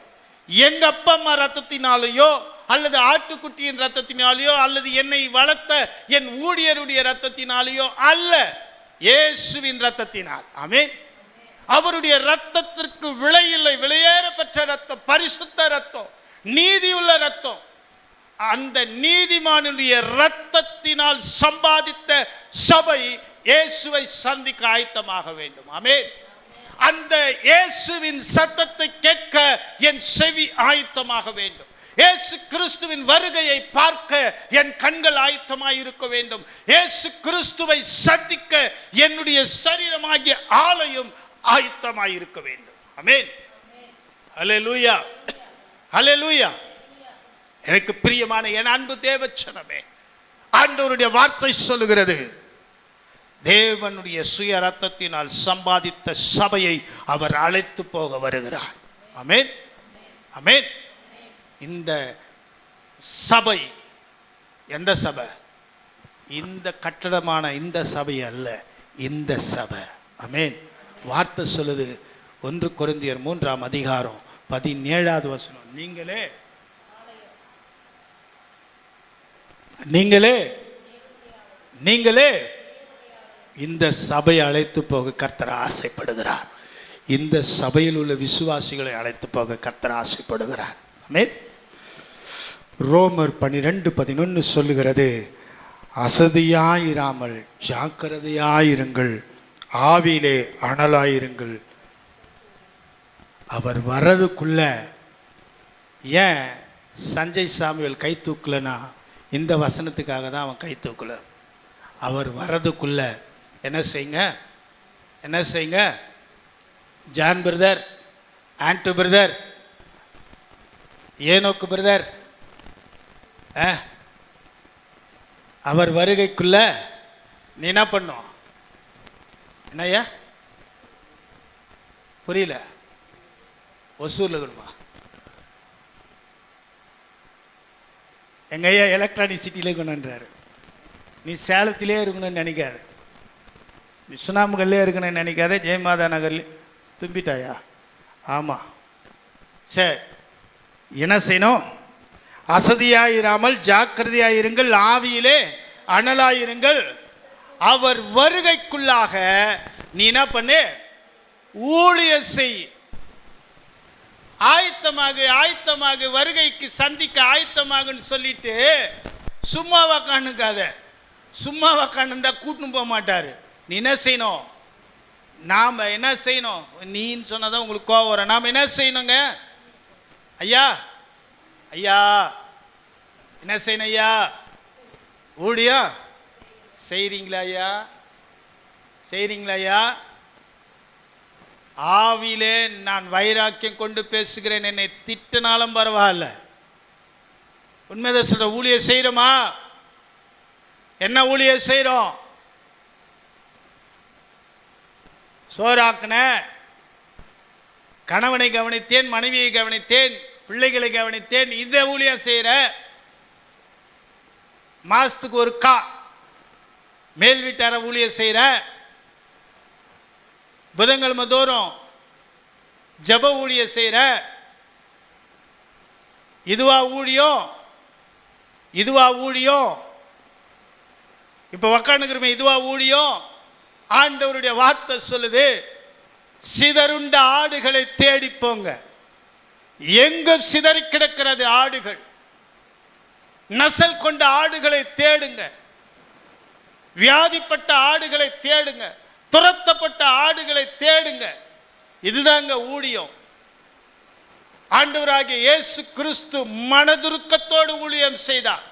A: எங்க அப்பா அம்மா ரத்தத்தினாலேயோ அல்லது ஆட்டுக்குட்டியின் ரத்தத்தினாலேயோ அல்லது என்னை வளர்த்த என் ஊழியருடைய ரத்தத்தினாலேயோ அல்ல, இயேசுவின் ரத்தத்தினால். ஆமென். அவருடைய ரத்தத்திற்கு விலை இல்லை, விலையேற பெற்ற ரத்தம், பரிசுத்த ரத்தம், நீதியுள்ள ரத்தம். அந்த நீதிமானுடைய ரத்தத்தினால் சம்பாதித்த சபை இயேசுவை சந்திக்க ஆயத்தமாக வேண்டும். ஆமென். அந்த இயேசுவின் சத்தத்தை கேட்க என் செவி ஆயத்தமாக வேண்டும். இயேசு கிறிஸ்துவின் வருகையை பார்க்க என் கண்கள் ஆயத்தமாய் இருக்க வேண்டும். இயேசு கிறிஸ்துவை சந்திக்க என்னுடைய சரீரமாகிய ஆலயம் ஆயத்தமாய் இருக்க வேண்டும். ஆமென். அல்லேலூயா, அல்லேலூயா. எனக்கு பிரியமான என் அன்பு தேவச்சனமே, ஆண்டவருடைய வார்த்தை சொல்லுகிறது, தேவனுடைய சுய ரத்தத்தினால் சம்பாதித்த சபையை அவர் அழைத்து போக வருகிறார். ஆமென், ஆமென். இந்த சபை எந்த சபை? இந்த கட்டடமான இந்த சபை அல்ல, இந்த சபை. ஆமென். வார்த்தை சொல்லுது 1 கொரிந்தியர் 3ஆம் அதிகாரம் 17வது வசனம், நீங்களே நீங்களே நீங்களே இந்த சபையை அழைத்து போக கர்த்தர் ஆசைப்படுகிறார். இந்த சபையில் உள்ள விசுவாசிகளை அழைத்து போக கர்த்தர் ஆசைப்படுகிறார். ஆமென். ரோமர் 12:11 சொல்லுகிறது, அசதியாயிராமல் ஜாக்கிரதையாயிருங்கள், ஆவியிலே அனலாயிருங்கள். அவர் வர்றதுக்குள்ள ஏன் சஞ்சய் சாமுவேல் கை தூக்கலனா இந்த வசனத்துக்காக தான் அவன் கை தூக்கல. அவர் வர்றதுக்குள்ள என்ன செய்யுங்க, என்ன செய்யுங்க? ஜான் பிரதர், ஆண்ட்டு பிரதர், ஏனோக்கு பிரதர், அவர் வருகைக்குள்ள நீ என்ன பண்ணும்? என்னய்யா புரியல? ஒசூர்ல இருக்கணுமா? எங்க ஐயா எலக்ட்ரானிக் சிட்டியிலே கொண்டுன்றாரு. நீ சேலத்திலே இருக்கணும்னு நினைக்காத, நீ சுனாமுகல்லே இருக்கணும்னு நினைக்காத, ஜெயமாதா நகர்ல தும்பிட்டாயா? ஆமாம். சரி, என்ன செய்யணும்? அசதியாயிராமல் ஜாக்கிரதையாயிருங்கள், ஆவியிலே அனலாயிருங்கள். அவர் வருகைக்குள்ளாக நீ என்ன பண்ணு? ஊழிய செய். ஆயத்தமாக ஆயத்தமாக, வருகைக்கு சந்திக்க ஆயத்தமாகன்னு சொல்லிட்டு சும்மாவா காணுக்காத. சும்மாவா காணுந்தா கூட்டின்னு போக மாட்டாரு. நீ என்ன செய்யணும்? நாம் என்ன செய்யணும்? நீன்னு சொன்னதான் உங்களுக்கு கோவம் வரும். நாம் என்ன செய்யணுங்க? ஐயா ஐயா என்ன செய்யணும் ஐயா? ஊழியம் செய்கிறீங்களா ஐயா? செய்கிறீங்களா ஐயா? ஆவிலே நான் வைராக்கியம் கொண்டு பேசுகிறேன், என்னை திட்டினாலும் பரவாயில்ல. உண்மைதான் சொல்ற. ஊழியம் செய்கிறோமா? என்ன ஊழியம் செய்கிறோம்? சோறாக்குன, கணவனை கவனித்தேன், மனைவியை கவனித்தேன், பிள்ளைகளை கவனித்தேன், இந்த ஊழியம் செய்கிற. மாசத்துக்கு ஒரு மேல் வீட்டார ஊழியம் செய்கிற. புதன்கிழமை தோறும் ஜப ஊழியம் செய்கிற. இதுவா ஊழியம்? இதுவா ஊழியம்? இப்போ உக்காந்துக்கிறமே, இதுவா ஊழியம்? ஆண்டவருடைய வார்த்தை சொல்லுது, சிதறுண்ட ஆடுகளை தேடி போங்க. எங்கும் சிதறி கிடக்கிறது ஆடுகள். நசல் கொண்ட ஆடுகளை தேடுங்க. வியாதிப்பட்ட ஆடுகளை தேடுங்க. துரத்தப்பட்ட ஆடுகளை தேடுங்க. இதுதாங்க ஊழியம். ஆண்டவராகிய இயேசு கிறிஸ்து மனதுருக்கத்தோடு ஊழியம் செய்தார்.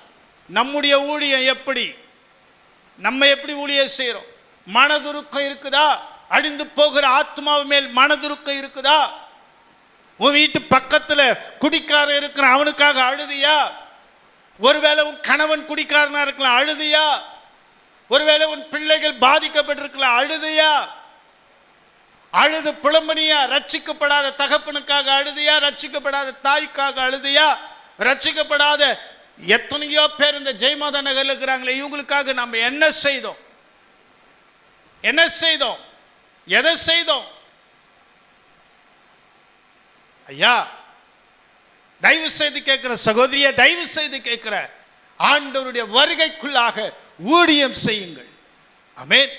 A: நம்முடைய ஊழியம் எப்படி? நம்ம எப்படி ஊழியம் செய்கிறோம்? மனதுருக்கம் இருக்குதா? அழிந்து போகிற ஆத்மாவு மேல் மனதுருக்கம் இருக்குதா? உன் வீட்டு பக்கத்துல குடிக்காரன் இருக்கிறான், அவனுக்காக அழுதியா? ஒருவேளை உன் கணவன் குடிக்காரனா இருக்கலாம், அழுதியா? ஒருவேளை உன் பிள்ளைகள் பாதிக்கப்பட்டிருக்கலாம், அழுதியா? அழுது புலம்பனியா? ரட்சிக்கப்படாத தகப்பனுக்காக அழுதியா? ரட்சிக்கப்படாத தாய்க்காக அழுதியா? ரட்சிக்கப்படாத எத்தனையோ பேர் இந்த ஜெயமாதா நகர்ல இருக்கிறாங்களே, இவங்களுக்காக நம்ம என்ன செய்தோம்? என்ன செய்தோம்? எதை செய்தோம்? ஐயா, தயவு செய்து கேட்கிற சகோதரியை, தயவு செய்து கேட்கிற, ஆண்டவருடைய வருகைக்குள்ளாக ஊழியம் செய்யுங்கள். ஆமென்,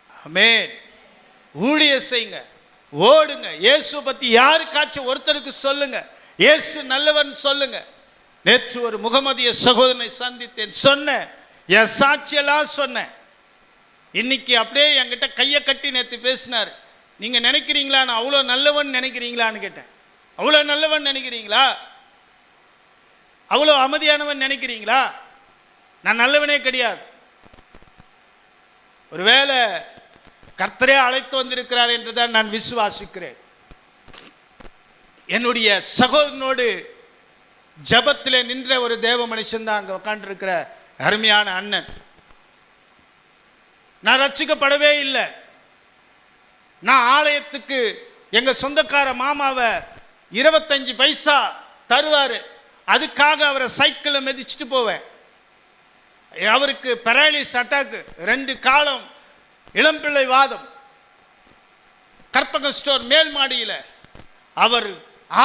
A: ஆமென். ஊழியம் செய்யுங்க, ஓடுங்க. இயேசு பத்தி யாருக்காச்சும் ஒருத்தருக்கு சொல்லுங்க, இயேசு நல்லவன் சொல்லுங்க. நேற்று ஒரு முகமதிய சகோதரனை சந்தித்தேன், சொன்னேன், என் சாட்சியெல்லாம் சொன்னேன். இன்னைக்கு அப்படியே என்கிட்ட கையை கட்டி நேற்று பேசினார். நீங்க நினைக்கிறீங்களா நான் அவ்வளோ நல்லவன் நினைக்கிறீங்களான்னு கேட்டேன். அவ்வளோ நல்லவன் நினைக்கிறீங்களா? அவ்வளோ அமைதியானவன் நினைக்கிறீங்களா? நான் நல்லவனே கிடையாது. ஒருவேளை கர்த்தரே அழைத்து வந்திருக்கிறார் என்றுதான் நான் விசுவாசிக்கிறேன். என்னுடைய சகோதரனோடு ஜபத்திலே நின்ற ஒரு தேவ மனுஷன் தான் அங்கே உட்கார்ந்திருக்கிற அருமையான அண்ணன். நான் ரட்சிக்கப்படவே இல்லை. நான் ஆலயத்துக்கு எங்க சொந்தக்கார மாமாவை 25 பைசா தருவாரு, அதுக்காக அவரை சைக்கிளை மிதிச்சுட்டு போவேன். அவருக்கு பெராலிஸ் அட்டாக்கு, 2 காலம் இளம்பிள்ளை வாதம். கற்பக ஸ்டோர் மேல் மாடியில் அவர்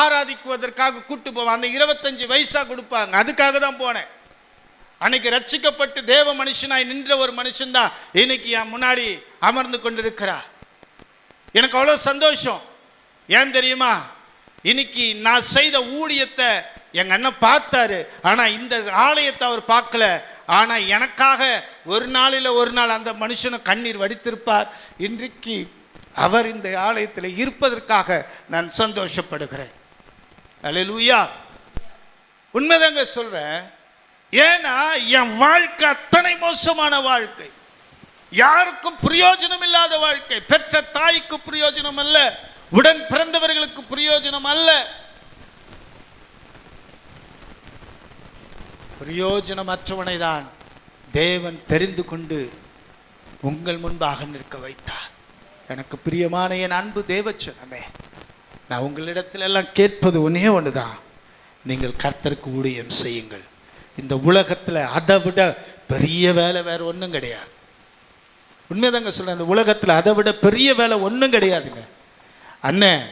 A: ஆராதிக்குவதற்காக கூட்டு போவேன். அந்த 25 பைசா கொடுப்பாங்க, அதுக்காக தான் போனேன். அன்னைக்கு ரட்சிக்கப்பட்டு தேவ மனுஷனாய் நின்ற ஒரு மனுஷன் தான் இன்னைக்கு என் முன்னாடி அமர்ந்து கொண்டிருக்கிறார். எனக்கு அவ்வளோ சந்தோஷம். ஏன் தெரியுமா? இன்னைக்கு நான் செய்த ஊழியத்தை எங்க அண்ணன் பார்த்தாரு. ஆனா இந்த ஆலயத்தை அவர் பார்க்கல. ஆனா எனக்காக ஒரு நாளில் ஒரு நாள் அந்த மனுஷனை கண்ணீர் வடித்திருப்பார். இன்றைக்கு அவர் இந்த ஆலயத்தில் இருப்பதற்காக நான் சந்தோஷப்படுகிறேன். அல்லேலூயா. உண்மைதாங்க சொல்றேன். ஏன்னா என் வாழ்க்கை அத்தனை மோசமான வாழ்க்கை, யாருக்கும் பிரயோஜனம் இல்லாத வாழ்க்கை. பெற்ற தாய்க்கு பிரயோஜனம் அல்ல, உடன் பிறந்தவர்களுக்கு பிரயோஜனம் அல்ல, பிரயோஜனமற்றவனை தான் தேவன் தெரிந்து கொண்டு உங்கள் முன்பாக நிற்க வைத்தார். எனக்கு பிரியமான என் அன்பு தேவச்சனமே, நான் உங்களிடத்தில் எல்லாம் கேட்பது ஒன்றே ஒன்றுதான், நீங்கள் கர்த்தருக்கு ஊழியம் செய்யுங்கள். இந்த உலகத்தில் அதை விட பெரிய வேலை வேற ஒன்றும் கிடையாது. உண்மைதாங்க சொல்றேன், இந்த உலகத்தில் அதை விட பெரிய வேலை ஒன்றும் கிடையாதுங்க. அண்ணன்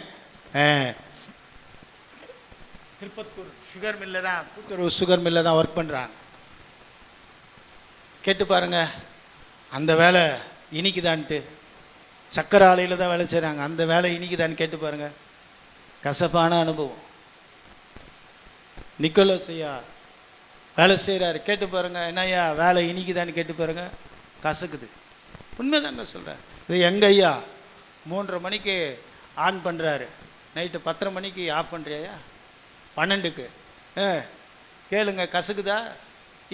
A: திருப்பத்தூர் சுகர் மில்ல தான், கூட்டுறவு சுகர் மில்ல தான் ஒர்க் பண்ணுறாங்க. கேட்டு பாருங்க, அந்த வேலை இனிக்குதான்ட்டு. சக்கரை ஆலையில் தான் வேலை செய்கிறாங்க, அந்த வேலை இனிக்குதான்னு கேட்டு பாருங்க. கசப்பான அனுபவம். நிக்கோலஸ் ஐயா வேலை செய்கிறாரு, கேட்டு பாருங்க, என்னய்யா வேலை இனிக்குதான்னு கேட்டு பாருங்க, கசக்குது. உண்மைதாங்க சொல்கிறேன். இது எங்கள் ஐயா 3:30 மணிக்கு ஆன் பண்ணுறாரு, நைட்டு 10:30 மணிக்கு ஆஃப் பண்ணுறியா? 12க்கு கேளுங்க, கசக்குதா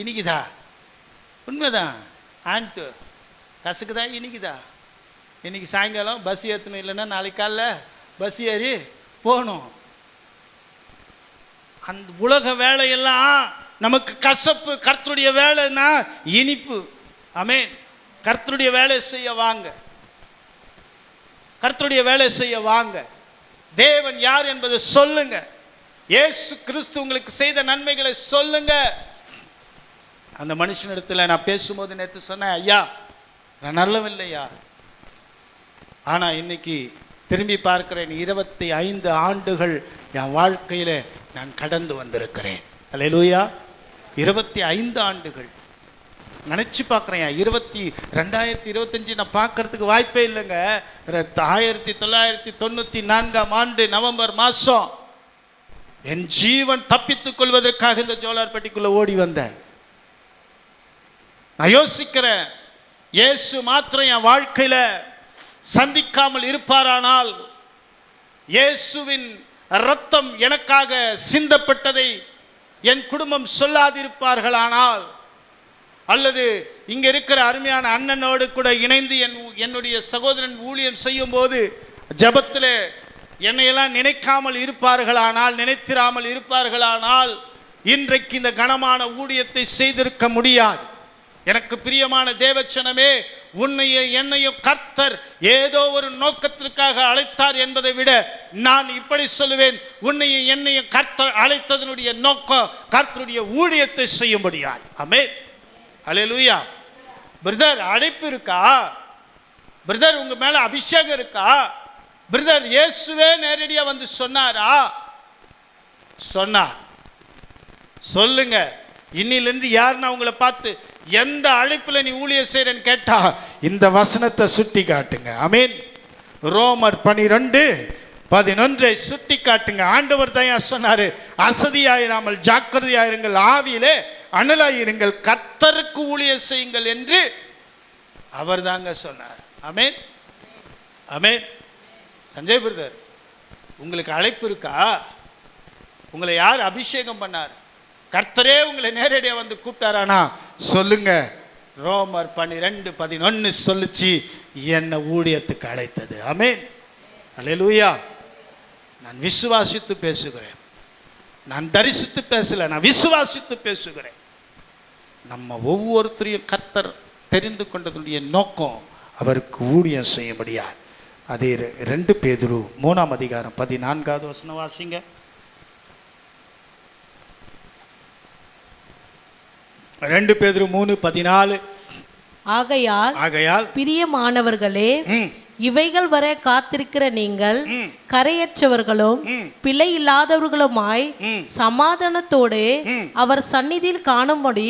A: இனிக்குதா? உண்மைதான். ஆன்ட்டு கசக்குதா இனிக்குதா? இன்னைக்கு சாயங்காலம் பஸ் ஏற்றணும், இல்லைன்னா நாளைக்கு காலைல பஸ் ஏறி போகணும். அந்த உலக வேலையெல்லாம் நமக்கு கசப்பு. கர்த்தருடைய வேலைன்னா இனிப்பு. ஆமென். கர்த்தருடைய வேலை செய்ய வாங்க, கர்த்தருடைய வேலை செய்ய வாங்க. தேவன் யார் என்பதை சொல்லுங்க. இயேசு கிறிஸ்து உங்களுக்கு செய்த நன்மைகளை சொல்லுங்க. அந்த மனுஷனிடத்தில் நான் பேசும்போது நேற்று சொன்னேன், ஐயா நான் நல்லவில்லையா, ஆனா இன்னைக்கு திரும்பி பார்க்கிறேன், 25 ஆண்டுகள் என் வாழ்க்கையில நான் கடந்து வந்திருக்கிறேன். அல்லேலூயா. 25 ஆண்டுகள் நினைச்சு பார்க்குறேன். 2025 நான் பார்க்கறதுக்கு வாய்ப்பே இல்லைங்க. 1994ஆம் ஆண்டு நவம்பர் மாதம் என் ஜீவன் தப்பித்துக் கொள்வதற்காக இந்த ஜோலார்பட்டிக்குள்ள ஓடி வந்தேன். நான் யோசிக்கிறேன், இயேசு மாத்திரம் என் வாழ்க்கையில சந்திக்காமல் இருப்பாரானால், இயேசுவின் இரத்தம் எனக்காக சிந்தப்பட்டதை என் குடும்பம் சொல்லாதிருப்பார்களானால், அல்லது இங்க இருக்கிற அருமையான அண்ணனோடு கூட இணைந்து என்னுடைய சகோதரன் ஊழியம் செய்யும் போது ஜபத்தில் என்னையெல்லாம் நினைக்காமல் இருப்பார்களானால், நினைத்திராமல் இருப்பார்களானால் இன்றைக்கு இந்த கனமான ஊழியத்தை செய்திருக்க முடியாது. எனக்கு பிரியமான தேவச்சனமே, உன்னையும் என்னையும் கர்த்தர் ஏதோ ஒரு நோக்கத்திற்காக அழைத்தார் என்பதை விட நான் இப்படி சொல்லுவேன், உன்னையும் என்னையும் கர்த்தர் அழைத்ததனுடைய நோக்கம் கர்த்தருடைய ஊழியத்தை செய்யும்படியாய். ஆமென், அல்லேலூயா. பிரதர், அழைப்பு இருக்கா? பிரதர், உங்க மேல அபிஷேகம் இருக்கா? பிரதர், இயேசுவே நேரடியா வந்து சொன்னாரா? சொன்னார். சொல்லுங்க. இன்னிலிருந்து யாருன்னா உங்களை பார்த்து எந்த அழைப்புல நீ ஊழியம் செய்யறன்னு கேட்டா இந்த வசனத்தை சுட்டி காட்டுங்க. ஆமென். ரோமர் 12:11 சுட்டி காட்டுங்க. ஆண்டவர் தான் சொன்னாரு, அசதியாயிராமல் ஜாக்கிரதையாயிருங்கள், ஆவியிலே அனலாயிருங்கள், கர்த்தருக்கு ஊழியம் செய்யுங்கள் என்று அவர் தாங்க சொன்னார். ஆமென், ஆமென். சஞ்சய் பிரதர், உங்களுக்கு அழைப்பு இருக்கா? உங்களை யார் அபிஷேகம் பண்ணார்? கர்த்தரே உங்களை நேரடியாக வந்து கூப்பிட்டாரானா சொல்லுங்க. ரோமர் 12:11 சொல்லுச்சு, என்ன ஊழியத்துக்கு அழைத்தது. ஆமென், அல்லேலூயா. நான் விசுவாசித்து பேசுகிறேன், நான் தரிசித்து பேசல, நான் விசுவாசித்து பேசுகிறேன். நம்ம ஒவ்வொருத்தரையும் கர்த்தர் தெரிந்து கொண்டதுடைய நோக்கம் அவருக்கு ஊழியம் செய்யும்படியா. அதே 2 பேதுரு 3:14 வசனம் வாசிங்க. 2 பேதுரு 3:14. ஆகையால்
B: பிரியமானவர்களே, இவைகள் வர காத்திருக்கிற நீங்கள் கரையற்றவர்களும் பிழை இல்லாதவர்களுமாய் சமாதானத்தோடு அவர் சந்நிதியில் காணும்படி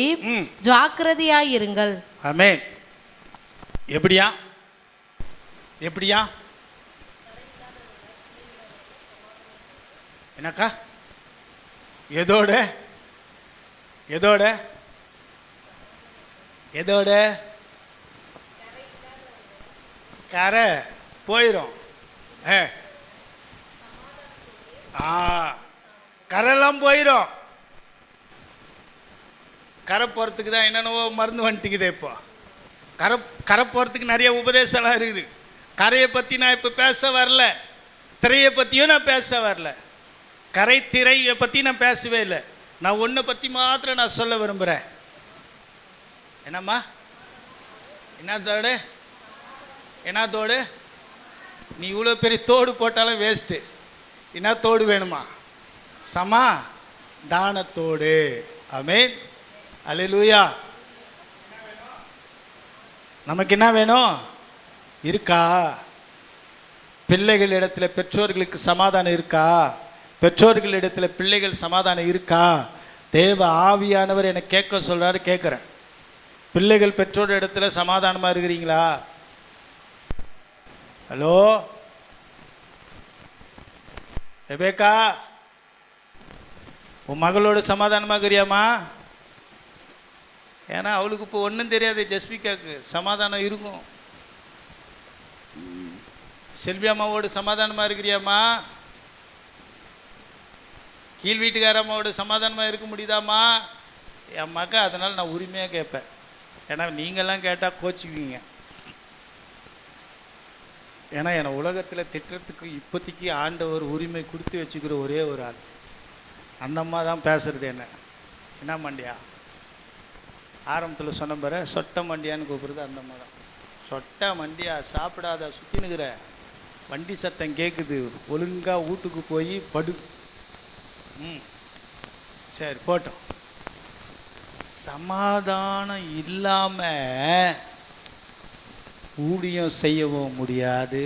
B: ஜாக்கிரதையாயிருங்கள்.
A: ஆமென். எப்படியா? எப்படியா? என்னக்கா? எதோட எதோட எதோட? கரை போயிடும். கரெல்லாம் போயிடும். கரை போகிறதுக்கு தான் என்னென்னவோ மருந்து வந்துட்டுக்குது. இப்போ கரை போகிறதுக்கு நிறைய உபதேசம்லாம் இருக்குது. கரையை பற்றி நான் இப்போ பேச வரல, திரையை பற்றியும் நான் பேச வரல, கரை திரையை பற்றி நான் பேசவே இல்லை. நான் ஒன்றை பற்றி மாத்திரம் நான் சொல்ல விரும்புகிறேன். என்னம்மா? என்னத்தோடு? நீ இவ்வளோ பெரிய தோடு போட்டாலும் வேஸ்ட்டு. என்ன தோடு வேணுமா? தானத்தோடு. ஆமென், அல்லேலூயா. நமக்கு என்ன வேணும்? இருக்கா? பிள்ளைகளிடத்தில் பெற்றோர்களுக்கு சமாதானம் இருக்கா? பெற்றோர்களிடத்தில் பிள்ளைகள் சமாதானம் இருக்கா? தேவ ஆவியானவர் என்னை கேட்க சொல்றாரு, கேட்குறேன். பிள்ளைகள் பெற்றோர் இடத்துல சமாதானமா இருக்கிறீங்களா? ஹலோ ரெபேக்கா, உன் மகளோட சமாதானமா இருக்கிறியாமா? ஏன்னா அவளுக்கு இப்போ ஒன்றும் தெரியாது. ஜஸ்பிகாக்கு சமாதானம் இருக்கும். செல்வி அம்மாவோட சமாதானமா இருக்கிறியாமா? கீழ் வீட்டுக்கார அம்மாவோட சமாதானமாக இருக்க முடியுதாம்மா? என் மக. அதனால் நான் உரிமையாக கேட்பேன். ஏன்னா நீங்கள்லாம் கேட்டால் கோச்சிக்குவீங்க. ஏன்னா என்னை உலகத்தில் திட்டத்துக்கு இப்போதைக்கு ஆண்டவர் உரிமை கொடுத்து வச்சுக்கிற ஒரே ஒரு ஆள் அந்த அம்மா தான் பேசுறது. என்ன மண்டியா? ஆரம்பத்தில் சொன்ன பாரு, சொட்டை மண்டியான்னு கூப்பிடுறது அந்த அம்மா தான். சொட்டை மண்டியா, சாப்பிடாத சுற்றினுக்கிற, வண்டி சத்தம் கேட்குது, ஒழுங்காக வீட்டுக்கு போய் படு. சரி போட்டோம். சமாதானம் இல்லாம ஊழியம் செய்யவும் முடியாது,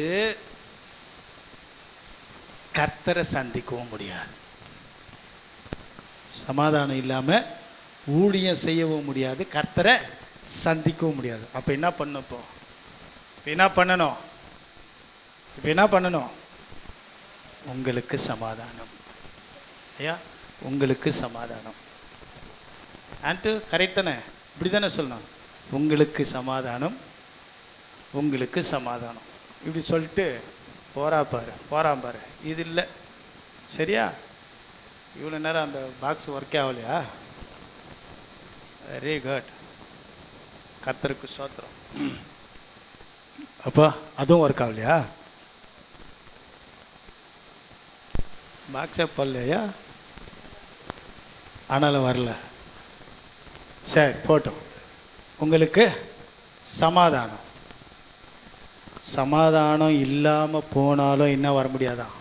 A: கர்த்தரை சந்திக்கவும் முடியாது. சமாதானம் இல்லாம ஊழியம் செய்யவும் முடியாது, கர்த்தரை சந்திக்கவும் முடியாது. அப்ப என்ன பண்ணணும்? இப்போ என்ன பண்ணணும்? உங்களுக்கு சமாதானம். ஐயா, உங்களுக்கு சமாதானம். ஆன்ட்டு கரெக்ட் தானே? இப்படி தானே சொல்லணும். உங்களுக்கு சமாதானம், உங்களுக்கு சமாதானம். இப்படி சொல்லிட்டு போறான் பாரு. இது இல்லை, சரியா? இவ்வளோ நேரம் அந்த பாக்ஸ் ஒர்க்கே ஆகலையா? வெரி குட், கர்த்தருக்கு ஸ்தோத்திரம். அப்போ அதுவும் ஒர்க் ஆகலையா? பாக்ஸே போடலையா? ஆனாலும் வரல. சரி போட்டோம். உங்களுக்கு சமாதானம். சமாதானம் இல்லாமல் போனாலும் என்ன வர முடியாதான்?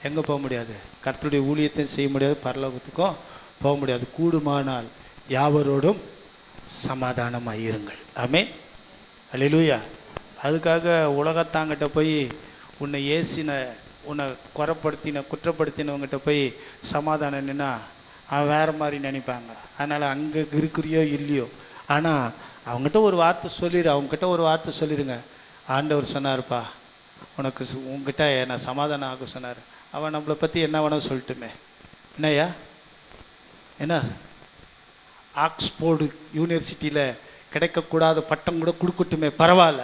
A: எங்கே போக முடியாது? கர்த்தருடைய ஊழியத்தையும் செய்ய முடியாது, பரலோகத்துக்கும் போக முடியாது. கூடுமானால் யாவரோடும் சமாதானமாக இருங்கள். ஆமென். அல்லேலூயா. அதுக்காக உலகத்தாங்கிட்ட போய் உன்னை ஏசின, உன்னை குறைப்படுத்தின, குற்றப்படுத்தினவங்ககிட்ட போய் சமாதானம் என்னன்னா அவன் வேறு மாதிரி நினைப்பாங்க. அதனால் அங்கே இருக்கிறியோ இல்லையோ, ஆனால் அவங்ககிட்ட ஒரு வார்த்தை சொல்லிடு, அவங்ககிட்ட ஒரு வார்த்தை சொல்லிடுங்க. ஆண்டவர் சொன்னார்ப்பா உனக்கு, உங்ககிட்ட என்னை சமாதானம் ஆக சொன்னார். அவன் நம்மளை பற்றி என்ன வேணால் சொல்லட்டுமே. என்னய்யா, என்ன ஆக்ஸ்போர்டு யூனிவர்சிட்டியில் கிடைக்கக்கூடாத பட்டம் கூட கொடுக்கட்டுமே, பரவாயில்ல,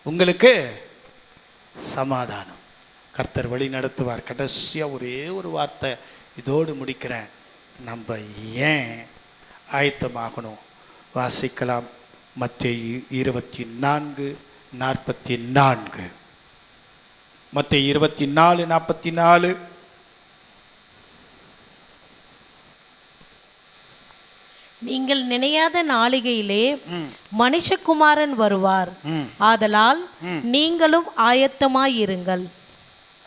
A: உங்களுக்கு சமாதானம். கர்த்தர் வழி நடத்துவார். கடைசியாக ஒரே ஒரு வார்த்தை இதோடு முடிக்கிறேன். நம்ம ஏன் ஆயத்தமாகணும்? வாசிக்கலாம். மத்தேயு 24:44. மத்தேயு 24:44.
B: நீங்கள் நினையாத நாளிகையிலே மனுஷகுமாரன் வருவார், ஆதலால் நீங்களும் ஆயத்தமாயிருங்கள்.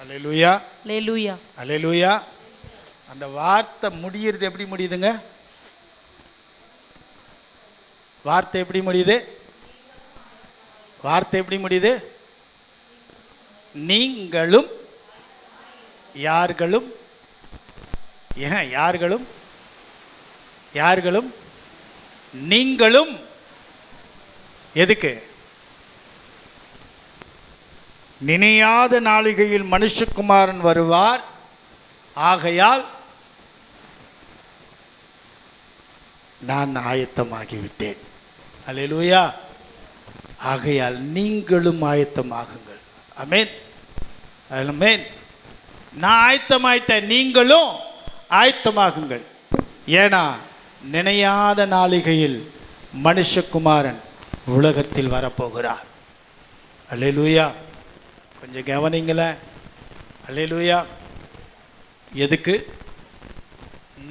A: அல்லேலூயா,
B: அல்லேலூயா,
A: அல்லேலூயா. அந்த வார்த்தை முடியிறது எப்படி முடியுதுங்க? வார்த்தை எப்படி முடியுது? வார்த்தை எப்படி முடியுது? நீங்களும் யார்களும், ஏன் யார்களும், யார்களும் நீங்களும், எதுக்கு? நினையாத நாளிகையில் மனுஷகுமாரன் வருவார், ஆகையால் நான் ஆயத்தமாகிவிட்டேன். அல்லேலூயா. ஆகையால் நீங்களும் ஆயத்தமாகுங்கள். ஆமென், ஆமென். நான் ஆயத்தமாயிட்டேன், நீங்களும் ஆயத்தமாகுங்கள். ஏன்னா நினையாத நாளிகையில் மனுஷகுமாரன் உலகத்தில் வரப்போகிறார். அல்லேலூயா. கொஞ்சம் கவனிங்களேன். அல்லேலூயா. எதுக்கு?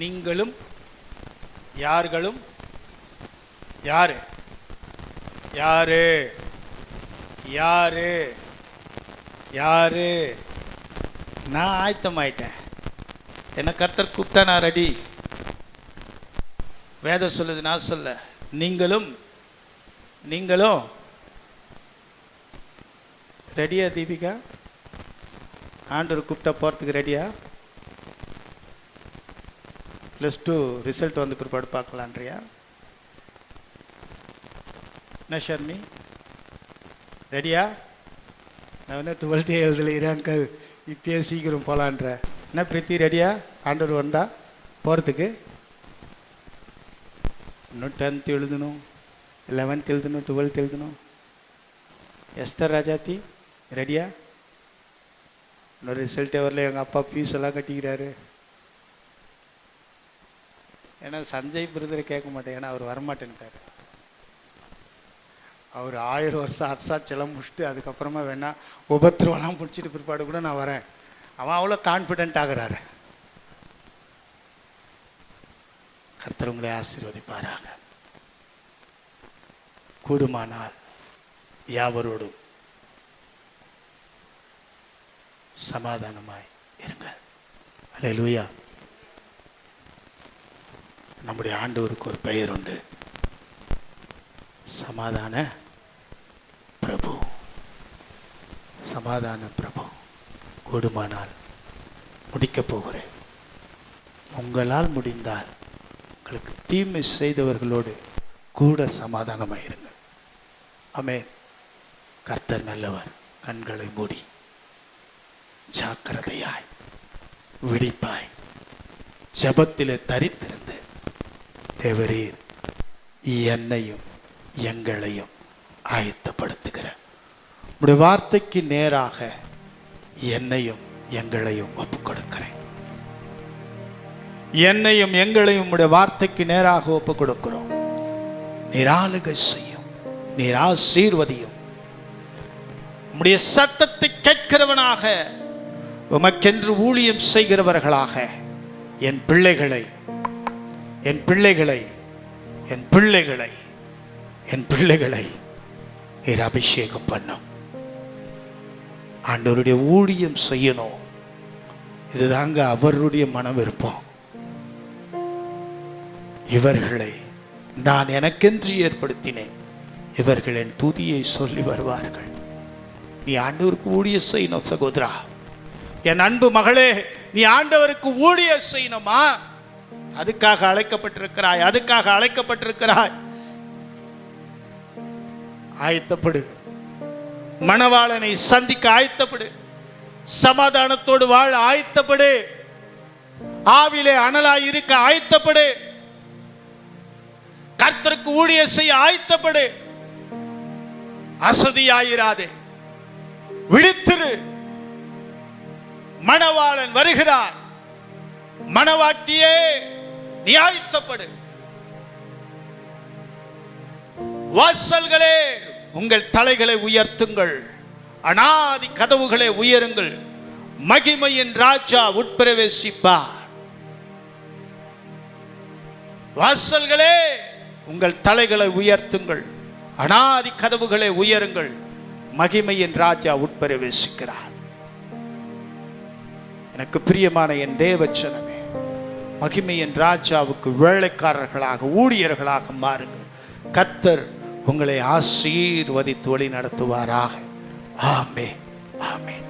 A: நீங்களும் யார்களும், யாரு யாரு யாரு யாரு? நான் ஆயத்தமாயிட்டேன். என்ன கர்த்தர் கூப்பிட்டா நான் ரெடி. வேதம் சொல்லுது, நான் சொல்ல. நீங்களும் நீங்களும் ரெடியா? தீபிகா, ஆண்டவர் கூப்பிட்டா போகிறதுக்கு ரெடியா? +2 ரிசல்ட் வந்து பிற்பாடு பார்க்கலான்றியா? என்ன ஷர்மி, ரெடியா? நான் வந்து 12th எழுதலைறாங்க, இப்பயே சீக்கிரம் போகலான்ற. என்ன பிரீத்தி, ரெடியா? ஆண்டவர் வந்தா போகிறதுக்கு? இன்னும் 10th எழுதணும், 11th எழுதணும், 12th எழுதணும். எஸ்தர் ராஜாத்தி ரெடியா? இன்னொரு ரிசல்ட்டே வரல. எங்கள் அப்பா ஃபீஸ் எல்லாம் கட்டிக்கிறாரு. ஏன்னா சஞ்சய் பிரதரை கேட்க மாட்டேன், ஏன்னா அவர் வரமாட்டேன்ட்டார். அவர் 1000 வருஷம் அரசாட்சியெல்லாம் முடிச்சுட்டு அதுக்கப்புறமா வேணா உபத்திரவெல்லாம் பிடிச்சிட்டு பிற்பாடு கூட நான் வரேன். அவன் அவ்வளோ கான்ஃபிடென்ட் ஆகிறாரு. கர்த்தர் உங்களை ஆசீர்வதிப்பாராக. கூடுமானால் யாவரோடும் சமாதானமாய் இருங்கள். அல்லேலூயா. நம்முடைய ஆண்டவருக்கு ஒரு பெயர் உண்டு, சமாதான பிரபு. சமாதான பிரபு. கூடுமானால் முடிக்கப் போகிறேன். உங்களால் முடிந்தால் உங்களுக்கு தீமை செய்தவர்களோடு கூட சமாதானமாயிருங்கள். ஆமென். கர்த்தர் நல்லவர். கண்களை மூடி ஜாக்கிரதையாய் விழிப்பாய் ஜெபத்திலே தரித்திருந்து, தேவரீர் என்னையும் எங்களையும் ஆயத்தப்படுத்துகிற உம்முடைய வார்த்தைக்கு நேராக என்னையும் எங்களையும் ஒப்புக் கொடுக்கிறேன். என்னையும் எங்களையும் உம்முடைய வார்த்தைக்கு நேராக ஒப்புக் கொடுக்கிறோம். நீர் ஆளுகை செய்யும், நீர் ஆசீர்வதியும். உம்முடைய சத்தத்தை கேட்கிறவனாக உமக்கென்று ஊழியம் செய்கிறவர்களாக என் பிள்ளைகளை என் பிள்ளைகளை என் பிள்ளைகளை என் பிள்ளைகளை நீர் அபிஷேகம் பண்ணும். ஆண்டவருடைய ஊழியம் செய்யணும். இதுதாங்க அவருடைய மன விருப்பம். இவர்களை நான் எனக்கென்று ஏற்படுத்தினேன், இவர்கள் என் துதியை சொல்லி வருவார்கள். நீ ஆண்டவருக்கு ஊழியம் செய்யணும் சகோதரா, என் அன்பு மகளே, நீ ஆண்டவருக்கு ஊழியம் செய்யணுமா? அதுக்காக அழைக்கப்பட்டிருக்கிறாய், அதுக்காக அழைக்கப்பட்டிருக்கிறாய். ஆயத்தப்படு, மணவாளனை சந்திக்க ஆயத்தப்படு, சமாதானத்தோடு வாழ ஆயத்தப்படு, ஆவிலே அனலாய் இருக்க ஆயத்தப்படு, கர்த்தருக்கு ஊழியம் செய்ய ஆயத்தப்படு. அசதியாயிராதே, விழித்திரு. மணவாளன் வருகிறார். மணவாட்டியே நீ ஆயத்தப்படு. வாசல்களே உங்கள் தலைகளை உயர்த்துங்கள், அநாதி கதவுகளை உயருங்கள், மகிமையின் ராஜா உட்பிரவேசிப்பார். வாசல்களே உங்கள் தலைகளை உயர்த்துங்கள், அநாதி கதவுகளை உயருங்கள், மகிமையின் ராஜா உட்பிரவேசிக்கிறார். எனக்கு பிரியமான என் தேவச்சனமே, மகிமையின் ராஜாவுக்கு வேலைக்காரர்களாக ஊழியர்களாக மாறுங்கள். கர்த்தர் உங்களை ஆசீர்வதித்து வழி நடத்துவாராக. ஆமென், ஆமென்.